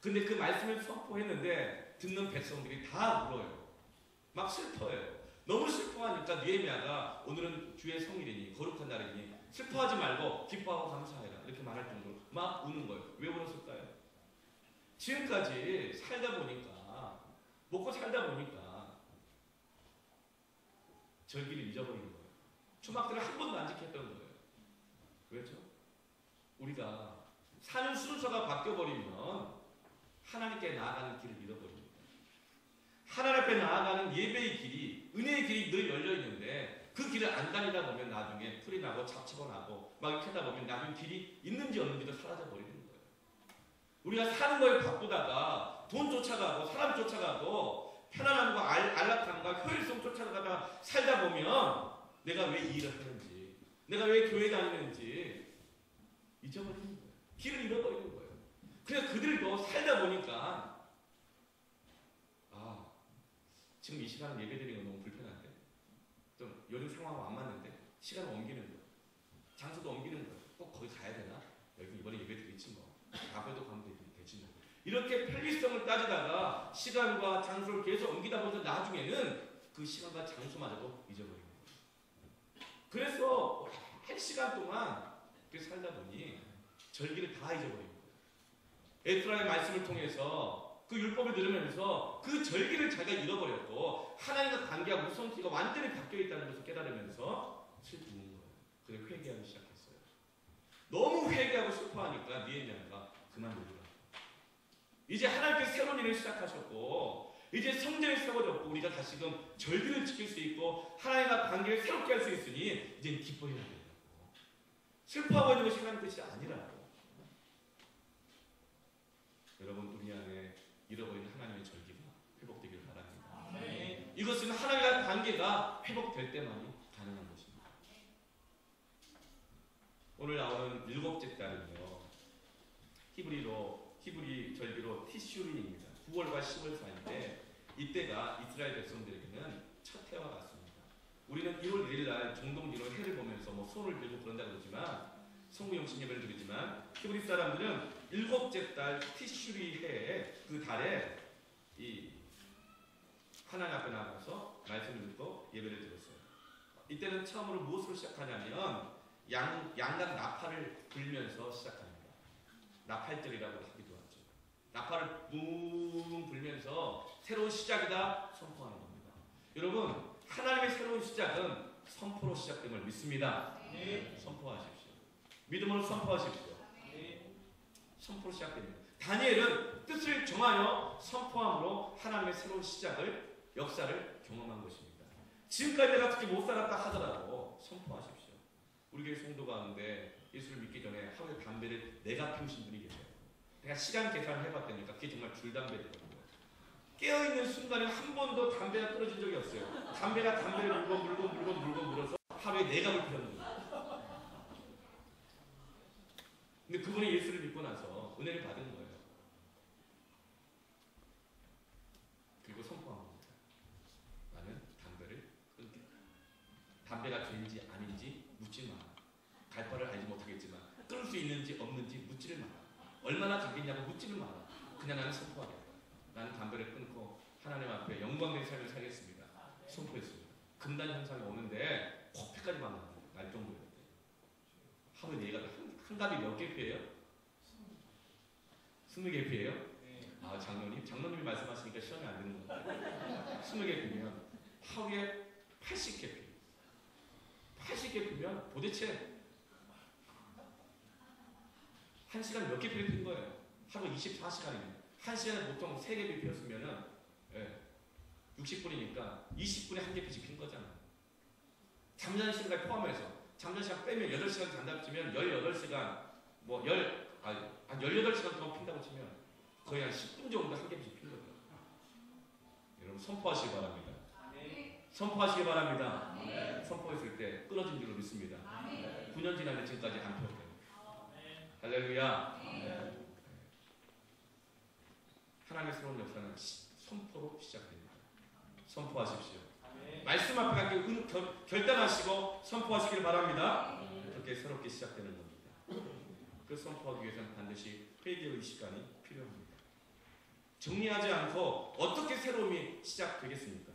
Speaker 2: 근데 그 말씀을 선포했는데 듣는 백성들이 다 울어요. 막 슬퍼해요. 너무 슬퍼하니까 느헤미야가 오늘은 주의 성일이니 거룩한 날이니 슬퍼하지 말고 기뻐하고 감사해라 이렇게 말할 정도로 막 우는 거예요. 왜 울었을까요? 지금까지 살다 보니까 먹고 살다 보니까 절기를 잊어버리는 거예요. 초막들을 한 번도 안 지켰던 거예요. 왜죠? 우리가 사는 순서가 바뀌어버리면 하나님께 나아가는 길을 잃어버립니다. 하나님 앞에 나아가는 예배의 길이, 은혜의 길이 늘 열려있는데 그 길을 안 다니다 보면 나중에 풀이 나고 잡초가 나고 막 이렇게 하다 보면 나중에 길이 있는지 없는지도 사라져버리는 거예요. 우리가 사는 거에 바쁘다가 돈 쫓아가고 사람 쫓아가고 편안함과 안락함과 효율성 쫓아가다가 살다 보면 내가 왜 이 일을 하는지, 내가 왜 교회 다니는지 잊어버리는 거예요. 길을 잃어버리는 거예요. 그래서 그들도 살다 보니까 지금 이 시간은 예배드리는 건 너무 불편한데 좀 요즘 상황하고 안 맞는데 시간을 옮기는 거예요. 장소도 옮기는 거예요. 꼭 거기 가야 되나? 여기 이번에 예배드리지 뭐. 앞에도 가면 되지 뭐. 이렇게 편리성을 따지다가 시간과 장소를 계속 옮기다 보면 나중에는 그 시간과 장소마저도 잊어버리는 거예요. 그래서 한 시간 동안 그렇게 살다 보니 절기를 다 잊어버리는 거예요. 에스라의 말씀을 통해서 그 율법을 들으면서 그 절기를 자기가 잃어버렸고 하나님과 관계와 우선순위가 완전히 바뀌어있다는 것을 깨달으면서 슬프는 거예요. 그래서 회개하기 시작했어요. 너무 회개하고 슬퍼하니까 느헤미야가 그만 놀라. 이제 하나님께서 새로운 일을 시작하셨고 이제 성전이 세워졌고 우리가 다시금 절기를 지킬 수 있고 하나님과 관계를 새롭게 할 수 있으니 이제 기뻐해야 된다고. 슬퍼하고 있는 것이 하나님 뜻이 아니라고. 여러분 우리 안에 잃어버린 하나님의 절기가 회복되기를 바랍니다. 네. 이것은 하나님과의 관계가 회복될 때만이 가능한 것입니다. 오늘 나오는 7째 달은요. 히브리 절기로 티슈리입니다. 9월과 10월 사이인데 이때가 이스라엘 백성들에게는 첫 해와 같습니다. 우리는 1월 1일 날 종동기로 해를 보면서 손을 들고 그런다고 그러지만 성부 영신 예배를 드리지만 히브리 사람들은 7째 달 티슈리 해에 그 달에 이 하나님 앞에 나가서 말씀을 듣고 예배를 드렸어요. 이때는 처음으로 무엇으로 시작하냐면 양각 나팔을 불면서 시작합니다. 나팔절이라고 하기도 하죠. 나팔을 붕 불면서 새로운 시작이다 선포하는 겁니다. 여러분 하나님의 새로운 시작은 선포로 시작됨을 믿습니다. 네. 선포하십시오. 믿음으로 선포하십시오. 선포로 시작됩니다. 다니엘은 뜻을 정하여 선포함으로 하나님의 새로운 시작을, 역사를 경험한 것입니다. 지금까지 내가 특히 못 살았다 하더라도 선포하십시오. 우리 교회 성도 가운데 예수를 믿기 전에 하루에 담배를 내가 피우신 분이 계세요. 내가 시간 계산을 해봤다니까 그게 정말 줄담배더라고요. 깨어있는 순간에 한 번도 담배가 떨어진 적이 없어요. 담배가 담배를 물어서 하루에 4갑을 피웠는 거예요. 근데 그분이 예수를 믿고 나서 은혜를 받은 거예요. 그리고 선포한 겁니다. 나는 담배를 끊겠다. 담배가 죄인지 아닌지 묻지 마라. 갈 바를 알지 못하겠지만 끊을 수 있는지 없는지 묻지를 마라. 얼마나 가겠냐고 묻지를 마라. 그냥 나는 선포하겠다. 나는 담배를 끊고 하나님 앞에 영광된 삶을 살겠습니다. 선포했습니다. 금단 현상이 오는데 코피까지 막 날 정도였대요. 하루에 4갑을 한 갑이 몇 개표예요? 20개표예요? 아, 장로님이 말씀하시니까 시험이 안 되는 것 같아요. 20개표면 하루에 80개표. 80개표면 도대체 1시간 몇 개표를 핀 거예요? 하루 24시간이면 1시간에 보통 3개 피웠으면은 60분이니까 20분에 1개 핀 거잖아요. 잠자는 시간까지 포함해서 잠자는 시간 빼면 8시간 잔다 치면 18시간 뭐 18시간 동안 핀다고 치면 거의 한 10분 정도 1개 핀 거죠. 여러분 선포하시기 바랍니다. 선포하시기 바랍니다. 선포했을 때 끊어진 줄로 믿습니다. 9년 지났는데 지금까지 안 폈대요. 할렐루야. 하나님의 새로운 역사는 선포로 시작됩니다. 선포하십시오. 말씀 앞에 갖고 결단하시고 선포하시길 바랍니다. 그렇게 새롭게 시작되는 겁니다. 그 선포하기 위해서는 반드시 회개의 시간이 필요합니다. 정리하지 않고 어떻게 새로움이 시작되겠습니까?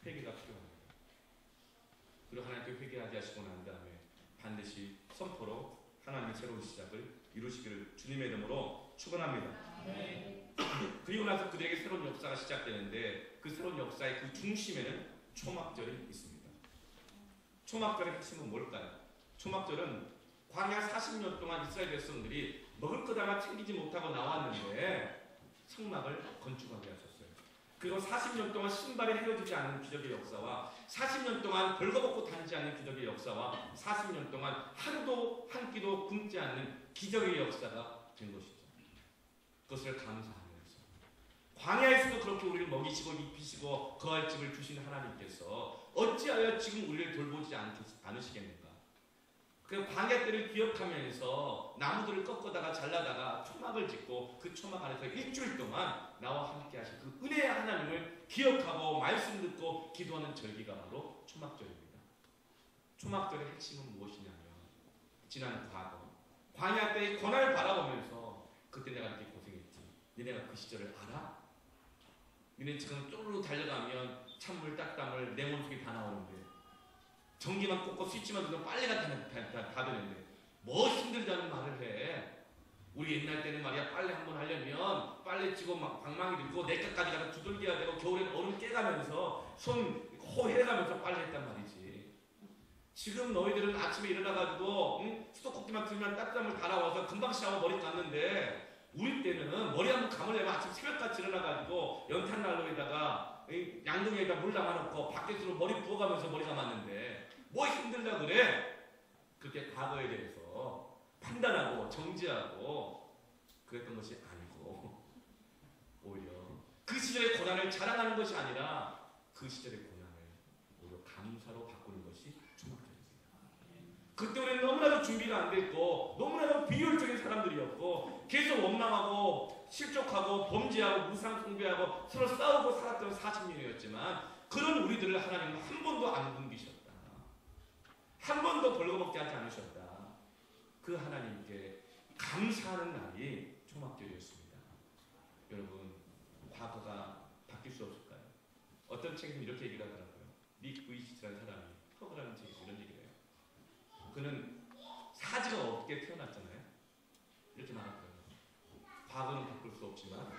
Speaker 2: 회개가 필요합니다. 그리고 하나님께 회개하게 하시고 난 다음에 반드시 선포로 하나님의 새로운 시작을 이루시기를 주님의 이름으로 축원합니다. 그리고 나서 그들에게 새로운 역사가 시작되는데 그 새로운 역사의 그 중심에는 초막절이 있습니다. 초막절의 핵심은 뭘까요? 초막절은 광야 40년 동안 이스라엘 백성들이 먹을 것 하나 챙기지 못하고 나왔는데 성막을 건축하게 하셨어요. 그리고 40년 동안 신발이 헤어지지 않는 기적의 역사와 40년 동안 벌거벗고 다니지 않는 기적의 역사와 40년 동안 하루도 한 끼도 굶지 않는 기적의 역사가 된 것이죠. 그것을 감사하면서 광야에서도 그렇게 우리를 먹이시고 입히시고 거할 집을 주신 하나님께서 어찌하여 지금 우리를 돌보지 않으시겠는가? 그 광야 때를 기억하면서 나무들을 꺾어다가 잘라다가 초막을 짓고 그 초막 안에서 일주일 동안 나와 함께 하신 그 은혜의 하나님을 기억하고 말씀 듣고 기도하는 절기가 바로 초막절입니다. 초막절의 핵심은 무엇이냐면 지난 과거 광야 때의 고난을 바라보면서 그때 내가 이렇게 고생했지. 너네가 그 시절을 알아? 너네 지금 쪼르르 달려가면 찬물 딱땀을 내 몸속에 다 나오는데 전기만 꽂고 스위치만 누르면 빨래가 다 되는데 뭐 힘들다는 말을 해. 우리 옛날 때는 말이야 빨래 한번 하려면 빨래 찌고 막 방망이 들고 내가까지 가서 두들겨야 되고 겨울엔 얼음 깨가면서 손 호해가면서 빨래 했단 말이지. 지금 너희들은 아침에 일어나가지고 수도꼭지만 틀면 따뜻함을 다 나와서 금방 샤워 머리 감는데 우리 때는 머리 한번 감으려면 아침 새벽같이 일어나가지고 연탄난로에다가 양동이에다 물 담아놓고 밖에서 머리 부어가면서 머리 감았는데 뭐 힘들다 그래? 그렇게 과거에 대해서 판단하고 정지하고 그랬던 것이 아니고 오히려 그 시절의 고난을 자랑하는 것이 아니라 그 시절의 고난을 오히려 감사로 바꾸는 것이 초막절입니다. 그때 우리는 너무나도 준비가 안 됐고 너무나도 비효율적인 사람들이었고 계속 원망하고 실족하고 범죄하고 무상 숭배하고 서로 싸우고 살았던 40년이었지만 그런 우리들을 하나님은 한 번도 안 굶기셨다. 한 번도 벌거벗게 하지 않으셨다. 그 하나님께 감사하는 날이 초막절이었습니다. 여러분 과거가 바뀔 수 없을까요? 어떤 책은 이렇게 얘기를 하더라고요. 닉 부이치라는 사람이 허그라는 책에서 이런 얘기를 해요. 그는 사지가 없게 태어났잖아요. 이렇게 말하더라고요. 과거는 바꿀 수 없지만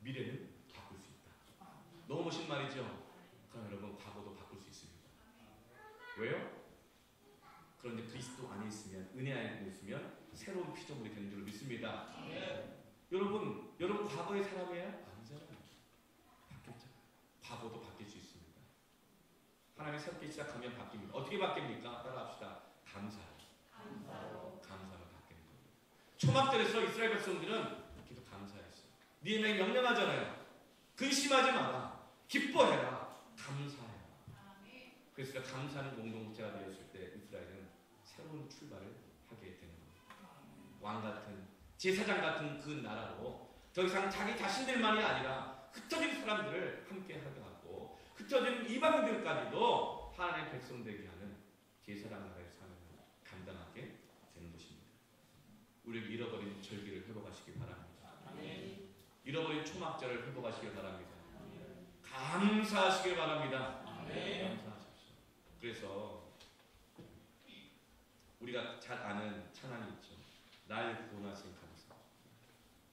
Speaker 2: 미래는 바꿀 수 있다. 너무 멋진 말이죠. 그럼 여러분 과거도 바꿀 수 있습니다. 왜요? 그런데 그리스도 안에 있으면 은혜 안에 있으면 새로운 피조물이 되는 줄 믿습니다. 여러분 과거의 사람이에요? 아니잖아요. 바뀌었잖아요. 과거도 바뀔 수 있습니다. 하나님이 새롭게 시작하면 바뀝니다. 어떻게 바뀝니까? 따라합시다. 감사로 바뀌는 겁니다. 초막절에서 이스라엘 백성들은 기도 감사했어요. 니네 명령하잖아요. 근심하지 마라. 기뻐해라. 감사해라. 그래서 감사하는 공동체가 되었을 때 이스라엘은 새로운 출발을 하게 되는 겁니다. 왕같은 제사장 같은 그 나라로 더 이상 자기 자신들만이 아니라 흩어진 사람들을 함께 하게 하고 흩어진 이방인들까지도 하나님의 백성 되게 하는 제사장 나라의 사명을 감당하게 되는 것입니다. 우리를 잃어버린 절기를 회복하시기 바랍니다. 잃어버린 초막절을 회복하시길 바랍니다. 감사하시길 바랍니다. 감사하십시오. 그래서 우리 우리가 잘 아는 찬양이 있죠. 날 구원하신 감사.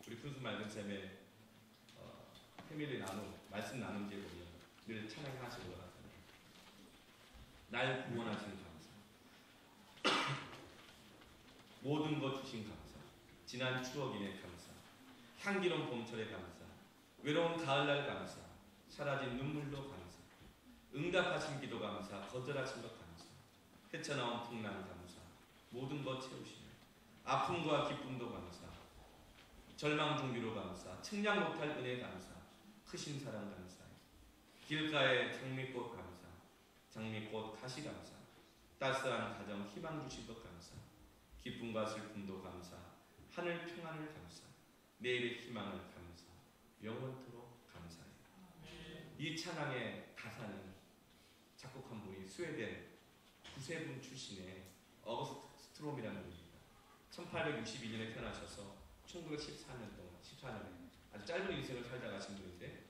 Speaker 2: 우리 푼수 맑은 쌤의 패밀리 나눔, 말씀 나눔 뒤에 보면 늘 찬양 하나씩 올라가잖아요. 날 구원하신 감사. 모든 것 주신 감사. 지난 추억인의 감사. 향기로운 봄철의 감사. 외로운 가을날 감사. 사라진 눈물도 감사. 응답하신 기도 감사. 거절하신 것 감사. 헤쳐나온 풍랑 감사. 모든 것 채우시며 아픔과 기쁨도 감사. 절망 중비로 감사. 측량 못할 은혜 감사. 크신 사랑 감사. 길가의 장미꽃 감사. 장미꽃 가시 감사. 따스한 가정 희망 주신 것 감사. 기쁨과 슬픔도 감사. 하늘 평안을 감사. 내일의 희망을 감사. 영원토록 감사해요. 이 찬양의 가사는 작곡한 분이 스웨덴 구세군 출신의 어거스트 스트롬이라는 분입니다. 1862년에 태어나셔서 1914년 동안 14년에 아주 짧은 인생을 살다 가신 분인데,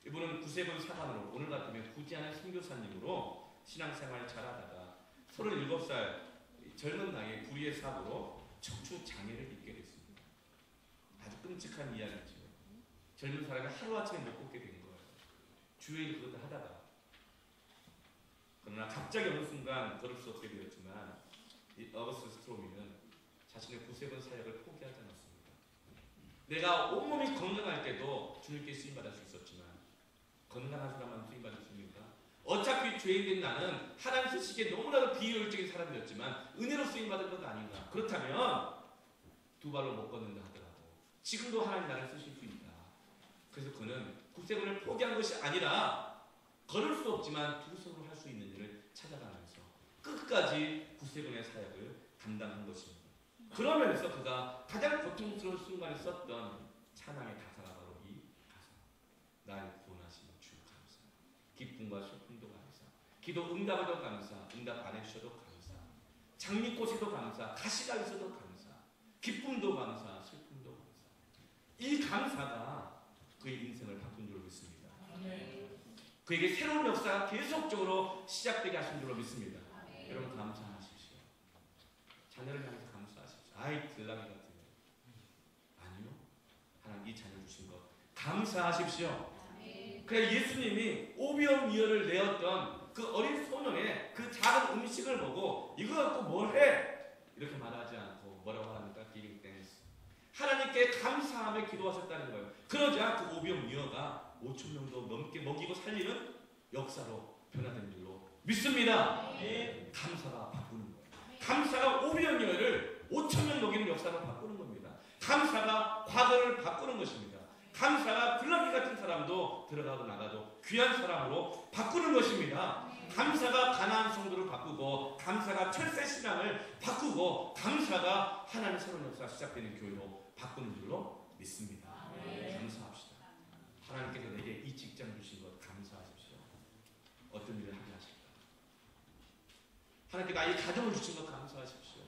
Speaker 2: 이분은 구세군 사관으로, 오늘 같으면 굳이 않은 선교사님으로 신앙생활을 잘하다가 37살 젊은 나이에 불의의 사고로 척추 장애를 입게 됐습니다. 아주 끔찍한 이야기죠. 젊은 사람이 하루아침에 못 걷게 된 거예요. 주일 그것도 하다가. 그러나 갑자기 어느 순간 걸을 수 없게 되었지만, 이 어거스트 스트롬이는 자신의 구세군 사역을 포기하지 않았습니다. 내가 온몸이 건강할 때도 주님께 쓰임받을 수 있었지만, 건강한 사람만 쓰임받을 수 있습니까? 어차피 죄인된 나는 하나님 쓰시기에 너무나도 비효율적인 사람이었지만 은혜로 쓰임받은 것 아닌가. 그렇다면 두 발로 못 걷는다 하더라도 지금도 하나님 나를 쓰실 수 있다. 그래서 그는 구세군을 포기한 것이 아니라 걸을 수 없지만 두 손으로 할 수 있는 일을 찾아가면서 끝까지 구세군의 사역을 감당한 것입니다. 그러면서 그가 가장 고통스러운 순간에 썼던 찬양의 가사가 바로 이 가사. 날 구원하신 주 감사. 기쁨과 슬픔도 감사. 기도 응답에도 감사. 응답 안 해주셔도 감사. 장미꽃에도 감사. 가시가 있어도 감사. 기쁨도 감사. 슬픔도 감사. 이 감사가 그의 인생을 바꾼 줄로 믿습니다. 그에게 새로운 역사가 계속적으로 시작되게 하신 줄로 믿습니다. 여러분 감사하십시오. 자녀를 향해서 감사하십시오. 아이 들나귀 같은 아니요. 하나님 이 자녀 주신 것 감사하십시오. 그래 예수님이 오병이어를 내었던 그 어린 소년의 그 작은 음식을 보고 이거 갖고 뭘 해? 이렇게 말하지 않고 뭐라고 합니까? Giving thanks. 하나님께 감사하며 기도하셨다는 거예요. 그러자 그 오병이어가 5,000명도 넘게 먹이고 살리는 역사로 변화된 줄로 믿습니다. 감사가 바꾸는 거예요. 감사가 오병이어를 5,000명 먹이는 역사로 바꾸는 겁니다. 감사가 과거를 바꾸는 것입니다. 감사가 블라기 같은 사람도 들어가고 나가도 귀한 사람으로 바꾸는 것입니다. 감사가 가나안 성도를 바꾸고, 감사가 철새 신앙을 바꾸고, 감사가 하나님의 새로운 역사가 시작되는 교회로 바꾸는 줄로 믿습니다. 감사합시다. 하나님께서 내게 이 직장 주신 것 감사하십시오. 어떤 일을 하게 하실까? 하나님께 나의 가정을 주신 것 감사하십시오.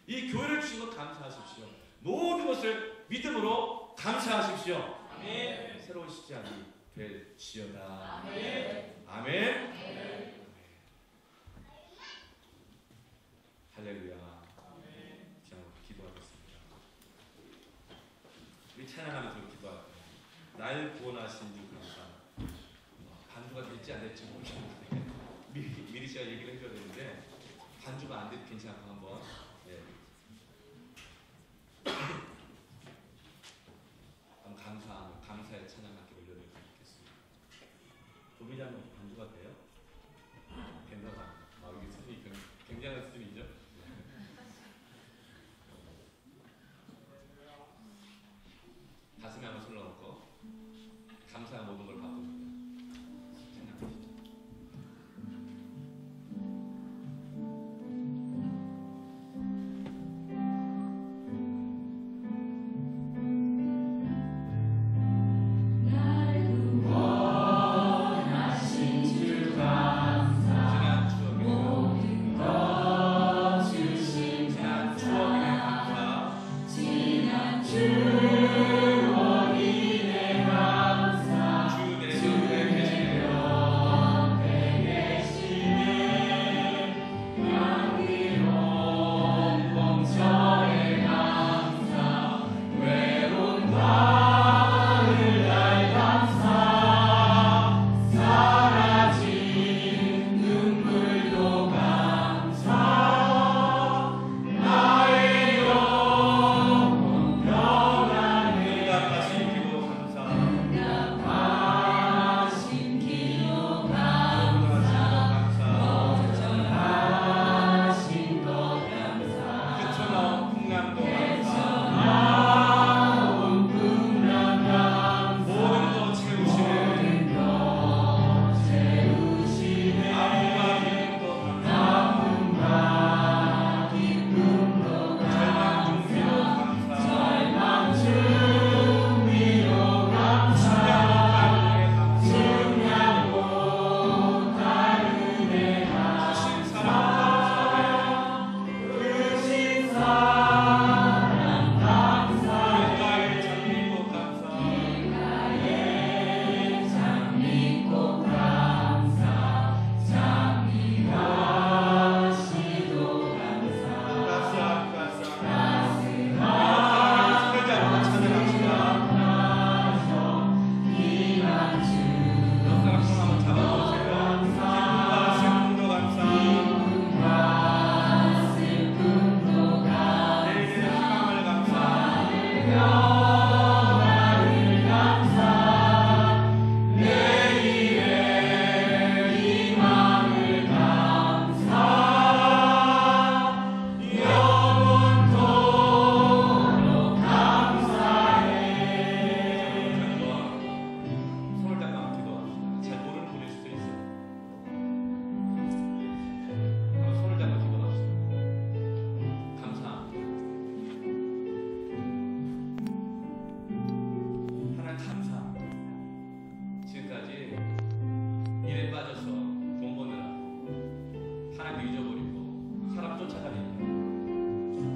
Speaker 2: 이 교회를 주신 것 감사하십시오. 모든 것을 믿음으로 감사하십시오. 아멘. 새로운 시작이 될지어다. 아멘. 아멘. 아멘. 할렐루야. 그냥 기도하겠습니다. 우리 찬양하면서 기도할게요. 날 구원하신 주 감사. 반주가 될지 안 될지 모르겠는데 미리 제가 얘기를 해줘야 되는데 반주가 안 돼도 괜찮고 한번. 네. 감사의 찬양 함께 올려드리도록 하겠습니다. 도미자는 반주가 돼요? 괜찮아. 이게 수준이 굉장한 수준이죠? 가슴에 한번 손 넣고 감사가 모든 걸 바꿉니다. 찬양하시죠.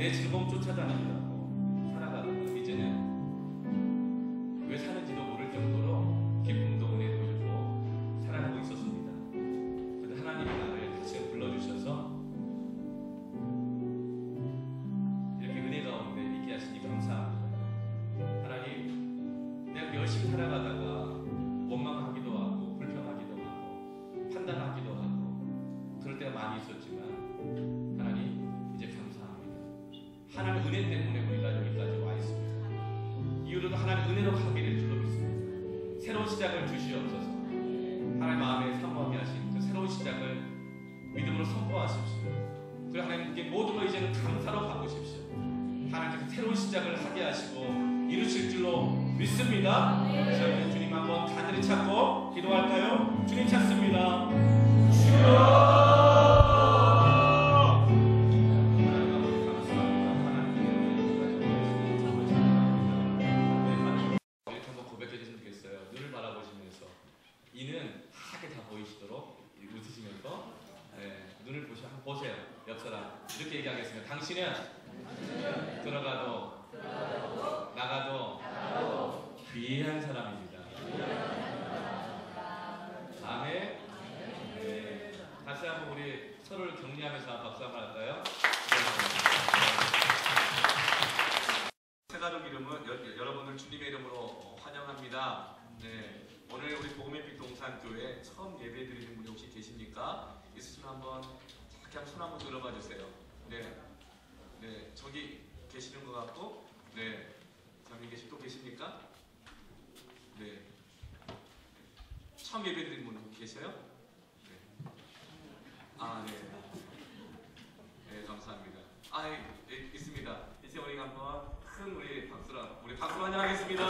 Speaker 2: 내 즐거움 쫓아다니느라고 살아가고 이제는 왜 사는지도 모를 정도로 기쁨도 은혜도 주고 살아가고 있었습니다. 그런데 하나님이 나를 다시 불러주셔서 이렇게 은혜 가운데 있게 하시니 감사합니다. 하나님, 내가 열심히 살아가다가 원망하기도 하고 불평하기도 하고 판단하기도 하고 그럴 때가 많이 있었지만 하나님 이제 감사합니다. 하나님 은혜 때문에 우리가 여기까지 와 있습니다. 이후로도 하나님 은혜로 가기를 주로 믿습니다. 새로운 시작을 주시옵소서. 하나님 마음에 사모하게 하신 그 새로운 시작을 믿음으로 선포하십시오. 그리고 하나님께 모든 걸 이제는 감사로 바꾸십시오. 하나님께서 새로운 시작을 하게 하시고 이루실 줄로 믿습니다. 그래서 주님 한번 간절히 찾고 기도할까요? 주님 찾습니다. 주여! 이는 하게 다 보이시도록 웃으시면서 눈을 보시고 한번 보세요. 옆 사람 이렇게 얘기하겠습니다. 당신은 들어가도 나가도 귀한 사람입니다. 아멘. 네. 다시 한번 우리 서로를 격려하면서 박수 한번 할까요? 새가족 이름은 여러분을 주님의 이름으로 환영합니다. 네. 오늘 우리 복음의 빛 동산교회 처음 예배 드리는 분이 혹시 계십니까? 있으시면 한번 잠깐 손 한번 들어봐 주세요. 네, 네, 저기 계시는 것 같고, 네, 저기 또 계십니까? 네, 처음 예배 드리는 분 계세요? 네, 아, 네, 네, 감사합니다. 아, 네, 있습니다. 이제 우리 한번 큰 우리 박수로 환영하겠습니다.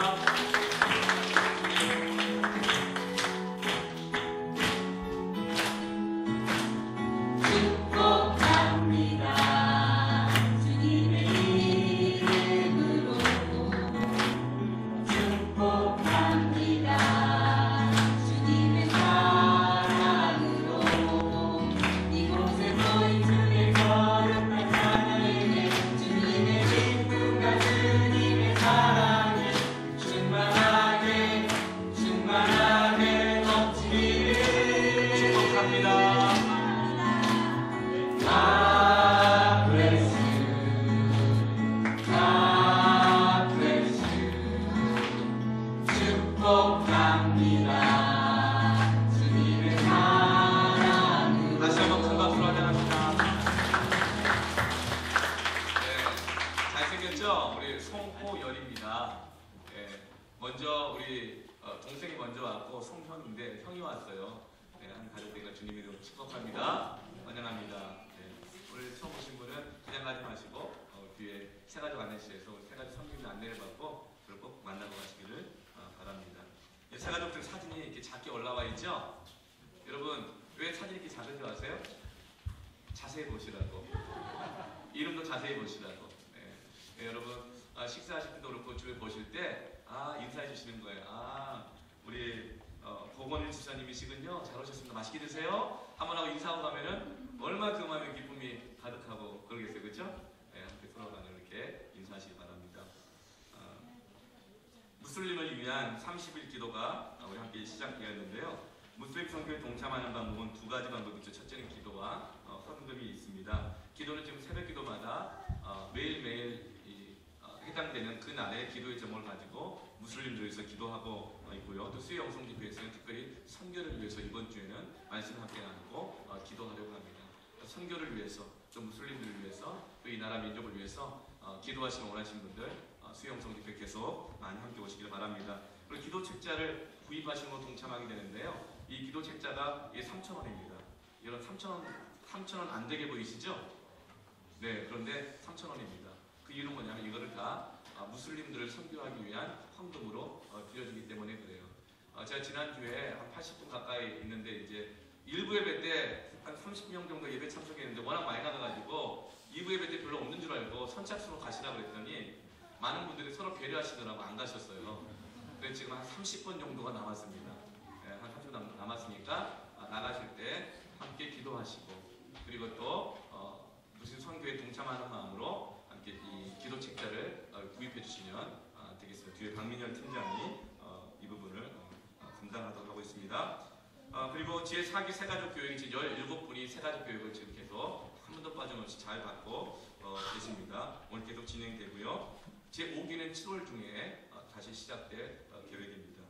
Speaker 2: 우리 송호열입니다. 먼저 우리 동생이 먼저 왔고 송형인데 형이 왔어요. 한 가족들과 주님의 이름으로 축복합니다. 환영합니다. 오늘 처음 오신 분은 그냥 가지 마시고 뒤에 새가족 안내실에서 새가족 성김의 안내를 받고 그걸 꼭 만나고 가시기를 바랍니다. 새가족들 사진이 이렇게 작게 올라와 있죠? 여러분 왜 사진이 이렇게 작은 줄 아세요? 자세히 보시라고. 이름도 자세히 보시라고. 여러분 식사하실 때도 그렇고 주변에 보실 때 인사해 주시는 거예요. 우리 고건일 집사님이시군요. 잘 오셨습니다. 맛있게 드세요. 한번 하고 인사하고 가면은 얼마나 그 마음에 기쁨이 가득하고 그러겠어요. 그렇죠? 함께 서로 간에 이렇게 인사하시기 바랍니다. 무슬림을 위한 30일 기도가 우리 함께 시작되었는데요. 무슬림 선교에 동참하는 방법은 두 가지 방법이 있죠. 첫째는 기도와 헌금이 있습니다. 기도는 지금 새벽 기도마다 매일매일 해당되는 그 날의 기도의 제목을 가지고 무슬림들을 위해서 기도하고 있고요. 또 수요 영성 집회에서는 특별히 선교를 위해서 이번 주에는 말씀을 함께 나누고 기도하려고 합니다. 선교를 위해서 또 무슬림들을 위해서 또 이 나라 민족을 위해서 기도하시는 원하시는 분들
Speaker 1: 수영성 집회 계속 많이 함께 오시길 바랍니다. 그리고 기도 책자를 구입하시는 거 동참하게 되는데요. 이 기도 책자가 3,000원입니다. 여러분 3,000원 안 되게 보이시죠? 네, 그런데 3,000원입니다. 그 이유는 뭐냐면 이거를 다 무슬림들을 선교하기 위한 헌금으로 드려주기 때문에 그래요. 제가 지난주에 한 80분 가까이 있는데 이제 1부 예배 때 한 30명 정도 예배 참석했는데 워낙 많이 나가가지고 2부 예배 때 별로 없는 줄 알고 선착순으로 가시라고 그랬더니 많은 분들이 서로 배려하시느라고 안 가셨어요. 그래서 지금 한 30분 정도가 남았습니다. 네, 한 30분 남았으니까 나가실 때 함께 기도하시고 그리고 또 무슨 선교에 동참하는 마음으로 함께 이 기도 책자를 구입해 주시면 되겠습니다. 뒤에 박민열 팀장이 이 부분을 감당하도록 하고 있습니다. 그리고 제4기 새가족 교육이 지금 17분이 새가족 교육을 지금 계속 한 번도 빠짐없이 잘 받고 계십니다. 오늘 계속 진행되고요. 제5기는 7월 중에 다시 시작될 계획입니다.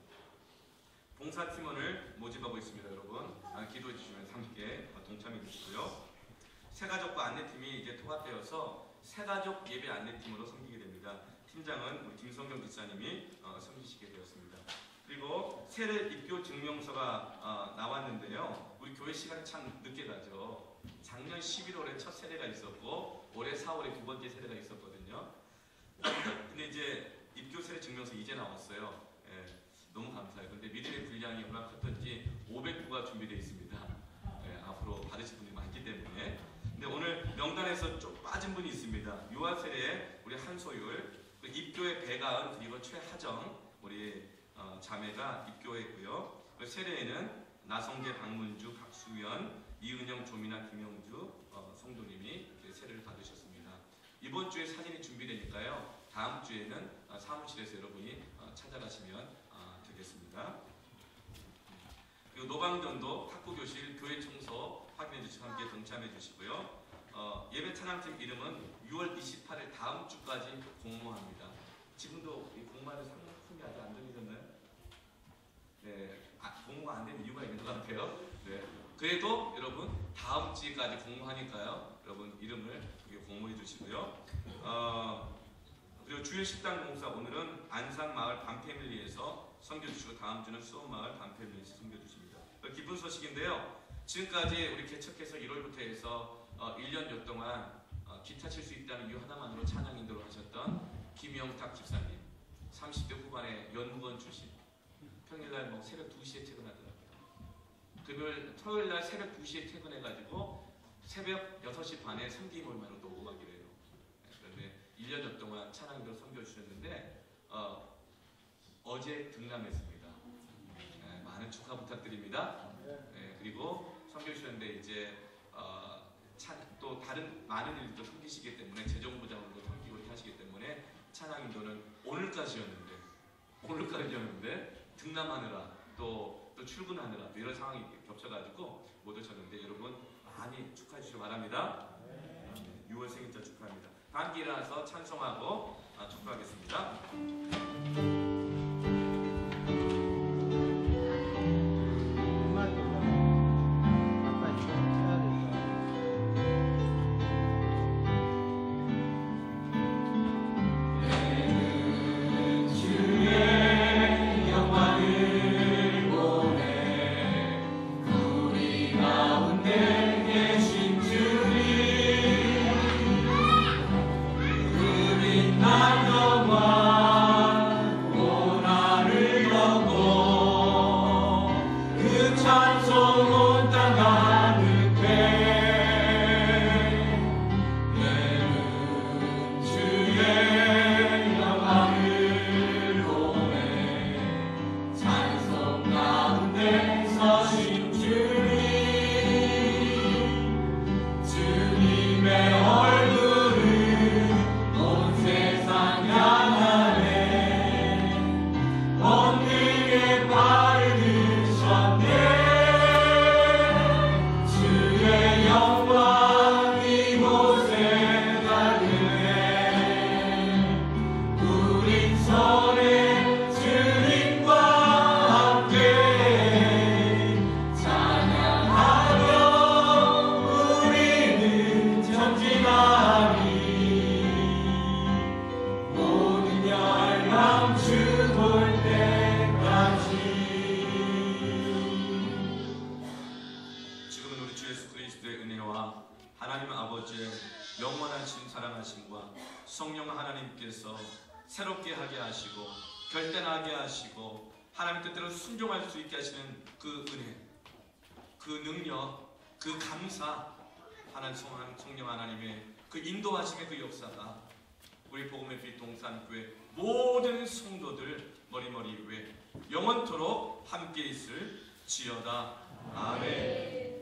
Speaker 1: 봉사팀원을 모집하고 있습니다. 여러분 기도해 주시면 함께 동참해 주시고요. 새가족과 안내팀이 이제 통합되어서 새가족 예배 안내팀으로 섬기게 됩니다. 팀장은 우리 김성경 집사님이 섬기시게 되었습니다. 그리고 세례 입교 증명서가 나왔는데요. 우리 교회 시간이 참 늦게 가죠. 작년 11월에 첫 세례가 있었고 올해 4월에 두 번째 세례가 있었거든요. 근데 이제 입교 세례 증명서 이제 나왔어요. 예, 너무 감사해요. 근데 믿음의 분량이 얼마나 컸던지 500부가 준비되어 있습니다. 예, 앞으로 받으실 분이 많기 때문에. 근데 오늘 명단에서 좀 빠진 분이 있습니다. 유아 세례의 우리 한소율, 입교의 배가은 그리고 최하정 우리 자매가 입교했고요. 세례에는 나성재, 박문주, 박수연, 이은영, 조민아, 김영주 성도님이 세례를 받으셨습니다. 이번 주에 사진이 준비되니까요. 다음 주에는 사무실에서 여러분이 찾아가시면 되겠습니다. 그리고 노방전도 탁구교실, 교회 청소 확인해 주시고 함께 동참해 주시고요. 예배 찬양팀 이름은 6월 28일 다음 주까지 공모합니다. 지금도 이 공모하는 상품이 아직 안 정해졌나요? 네, 공모가 안 되는 이유가 있는 것 같아요. 네, 그래도 여러분 다음 주까지 공모하니까요. 여러분 이름을 공모해 주시고요. 그리고 주일 식당 공사 오늘은 안산마을 밤패밀리에서 섬겨주시고 다음 주는 수원마을 밤패밀리에서 섬겨주십니다. 기쁜 소식인데요. 지금까지 우리 개척해서 1월부터 해서 1년여 동안 기타 칠 수 있다는 이유 하나만으로 찬양 인도를 하셨던 김영탁 집사님, 30대 후반의 연구원 출신, 평일날 새벽 2시에 퇴근하더라고요. 토요일날 새벽 2시에 퇴근해가지고 새벽 6시 반에 섬김 올만으로 또 오막이래요. 그런데 1년여 동안 찬양 인도를 섬겨주셨는데 어제 등남했습니다. 많은 축하 부탁드립니다. 그리고 섬겨주셨는데 이제 또 다른 많은 일도 섬기시기 때문에 재정부장으로도 섬기고 이렇게 하시기 때문에 찬양 인도는 오늘까지였는데 등남하느라 또 출근하느라 이런 상황이 겹쳐가지고 못 오셨는데 여러분 많이 축하해 주시기 바랍니다. 6월 생일자 축하합니다. 다 함께 일어나서 찬송하고 축하하겠습니다.
Speaker 3: 날 넘어 성령 하나님께서 새롭게 하게 하시고 결단하게 하시고 하나님 뜻대로 순종할 수 있게 하시는 그 은혜, 그 능력, 그 감사, 하나님 성령 하나님의 그 인도하심의 그 역사가 우리 복음의 빛 동산교회 모든 성도들 머리머리 위에 영원토록 함께 있을 지어다. 아멘.